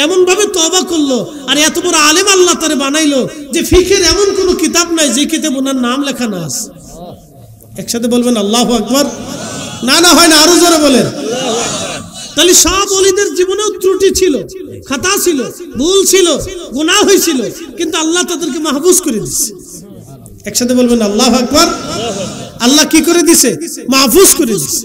এমন ভাবে তওবা করলো আর এত বড় আলেম আল্লাহ তারে বানাইলো যে ফিকের এমন কোন কিতাব নাই যে কিতাবে ওনার নাম লেখা না আছে। একসাথে বলবেন আল্লাহু আকবার। না না হয় না, আরো জোরে বলেন আল্লাহু আকবার। তাহলে সব ওলিদের জীবনেও ত্রুটি ছিল, খাতা ছিল, ভুল ছিল, গুনাহ হয়েছিল, কিন্তু আল্লাহ তাদেরকে মাহফুজ করে দিয়েছে। একসাথে বলবেন আল্লাহু আকবার। আল্লাহ কি করে দিছে? মাহফুজ করে দিছে।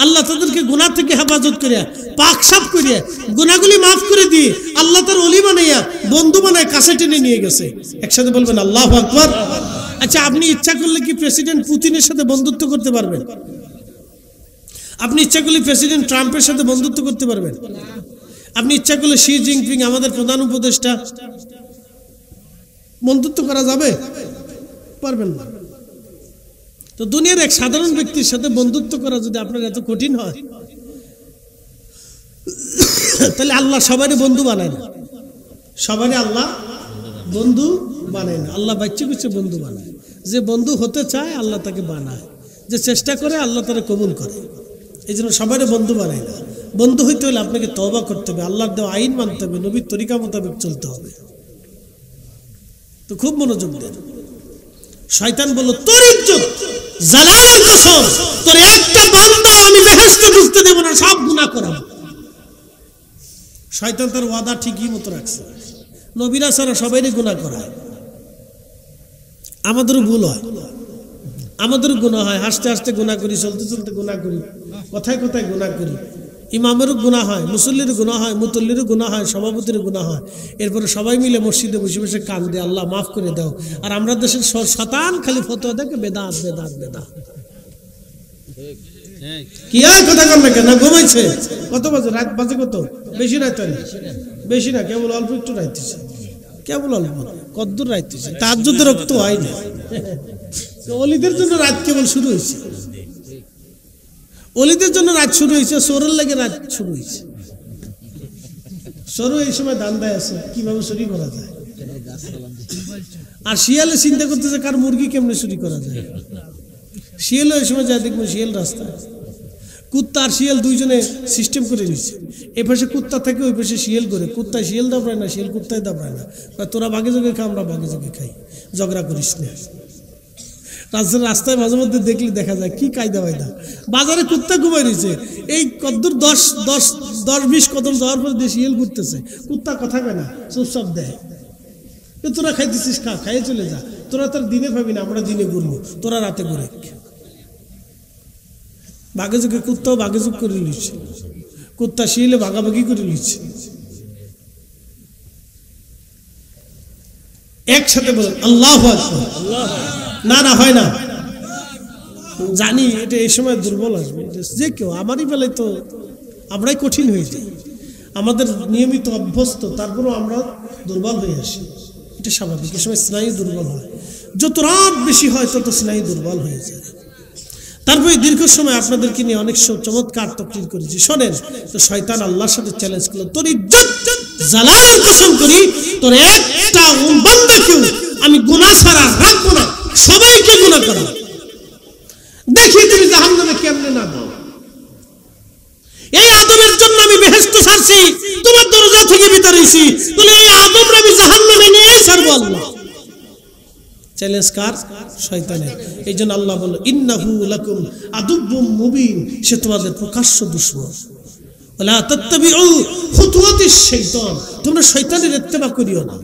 আল্লাহ তাদেরকে গুনাহ থেকে হেফাজত করিয়া, পাক সাফ করিয়া, গুনাহগুলি মাফ করে দিয়ে আল্লাহ তার ওলি বানাইয়া, বন্ধু বানায় কাছে টেনে নিয়ে গেছে। একসাথে বলবেন আল্লাহু আকবার। আচ্ছা, আপনি ইচ্ছা করলে কি প্রেসিডেন্ট পুতিনের সাথে বন্ধুত্ব করতে পারবেন? আপনি ইচ্ছা করলে প্রেসিডেন্ট ট্রাম্পের সাথে বন্ধুত্ব করতে পারবেন? আপনি ইচ্ছা করলে শি জিনপিং আমাদের প্রধান উপদেষ্টা বন্ধুত্ব করা যাবে? পারবেন না। তো দুনিয়ার এক সাধারণ ব্যক্তির সাথে বন্ধুত্ব করা যদি আপনার এত কঠিন হয়, তাহলে আল্লাহ সবারই বন্ধু বানায় না। সবারই আল্লাহ বন্ধু বানায় না, আল্লাহ বাচ্চা কুচ্ছে বন্ধু বানায়। যে বন্ধু হতে চায় আল্লাহ তাকে বানায়, যে চেষ্টা করে আল্লাহ তারা কবুল করে। এই জন্য সবাই বন্ধু বানায় না। বন্ধু হইতে হলে আপনাকে তওবা করতে হবে, আল্লাহর দেওয়া আইন মানতে হবে, নবীর তরিকা মোতাবেক চলতে হবে। তো খুব মনোযোগ দেন। শয়তান বলল, তোর ইজ্জত জালালের কসম, তোর একটা বান্দা আমি বেহেশতে ঢুকতে দেব না, সব গুনাহ করাবো। শয়তান তার ওয়াদা ঠিকই মতো রাখছে। নবীরা ছাড়া সবাইরই গুনাহ করায়, আমাদেরও ভুল হয়, আমাদেরও গুনাহ হয়। হাসতে হাসতে গুনাহ করি, চলতে চলতে গুনাহ করি, কথায় কথায় গুনাহ করি। ইমামেরও গুনাহ হয়, মুসল্লিরও গুনাহ হয়, মুতল্লিরও গুনাহ হয়, সভাপতিরও গুনাহ হয়। এরপরে সবাই মিলে মসজিদে বসে বসে কান দিয়ে আল্লাহ মাফ করে দাও। আর আমরা দেশের শতান খালি ফতোয়া দেখে বেদাত বেদাত বেদাত। কি হয় কথা কর না কেন? ঘুমাইছে কত বাজে? রাত বাজে কত? বেশি রাত হয় না, বেশি না, কেবল অল্প একটু রাইতেছে, কেবল অল্প। কদ্দুর রাইতেছে? তাহাজ্জুদের রক্ত হয় না। অলিদের জন্য রাত কেবল শুরু হয়েছে, অলিদের জন্য রাত শুরু হয়েছে, চোরের লাগে রাত শুরু হয়েছে। সরু এই সময় দান্দায় আছে, কিভাবে চুরি করা যায়। আর শিয়ালে চিন্তা করতেছে কার মুরগি কেমনে চুরি করা যায়। শিয়ালও এই সময় যায়, দেখবো শিয়াল রাস্তায়, কুত্তা আর শিয়াল দুইজনে সিস্টেম করে নিচ্ছে। এ পাশে কুত্তা থাকে, ওই পাশে শিয়াল করে। কুত্তায় শিয়াল দাবড়ায় না, শিয়াল কুত্তায় দাবড়ায় না। তোরা বাঘে জগে খা, আমরা বাঘে জগে খাই, ঝগড়া করিস না। রাস্তায় মাঝে মধ্যে দেখলে দেখা যায় কি কায়দা বায়দা। বাজারে কুত্তা ঘুমাই রয়েছে, এই কদ্দুর 10-20 কদম যাওয়ার পর দিয়ে শিয়াল ঘুরতেছে, কুত্তা কথা কয় না, চুপচাপ দেয়। তোরা খাইতেছিস, খা, খাইয়ে চলে যা। তোরা তার দিনে পাবি না, আমরা দিনে ঘুরবো, তোরা রাতে ঘুরে। বাঘে যুগে কুত্তাও বাঘে যুগ করে নিচ্ছে, কুত্তা শিয়ালে ভাগাভাগি করে নিচ্ছে। একসাথে বলেন আল্লাহু আকবার। না না, হয় না, জানি এটা এই সময় দুর্বল আসবে। যে কেউ আমারই বেলায় তো আমরাই কঠিন হয়ে যাই, আমাদের নিয়মিত অভ্যস্ত, তারপরেও আমরা দুর্বল হয়ে আসি। এটা স্বাভাবিক, এই সময় স্নায়ু দুর্বল হয়। যত রাত বেশি হয় তত স্নায়ু দুর্বল হয়ে যায়। তারপরে দীর্ঘ সময় আপনাদেরকে নিয়ে অনেক চমৎকার তকরির করেছি, শোনেন। তো শয়তান আল্লাহর সাথে চ্যালেঞ্জ করলো, তোর ইজ্জত জালালের কসম করি, তোর একটা বান্দাকেও আমি গুনাহ ছাড়া রাখবো না, সবাইকে গুনাহ করা। দেখি তুমি জাহান্নামে কেমনে না দাও। এই আদমের জন্য আমি বেহেশত ছাড়ছি, তোমার দরজা থেকে ভিতরে এসেছি, তাহলে এই আদমরে আমি জাহান্নামে নিয়ে ছাড়বো। আল্লাহ চ্যালেঞ্জ কার? শয়তানের। এই জন্য আল্লাহ বলল, ইন্নাহু লাকুম আদুব্বুম মুবিন, সে তোমাদের প্রকাশ্য দুশমন। ওয়ালা তাত্তাবিউ খুতুওয়াতিশ শাইতান, তোমরা শয়তানের ইত্তেবা করিও না।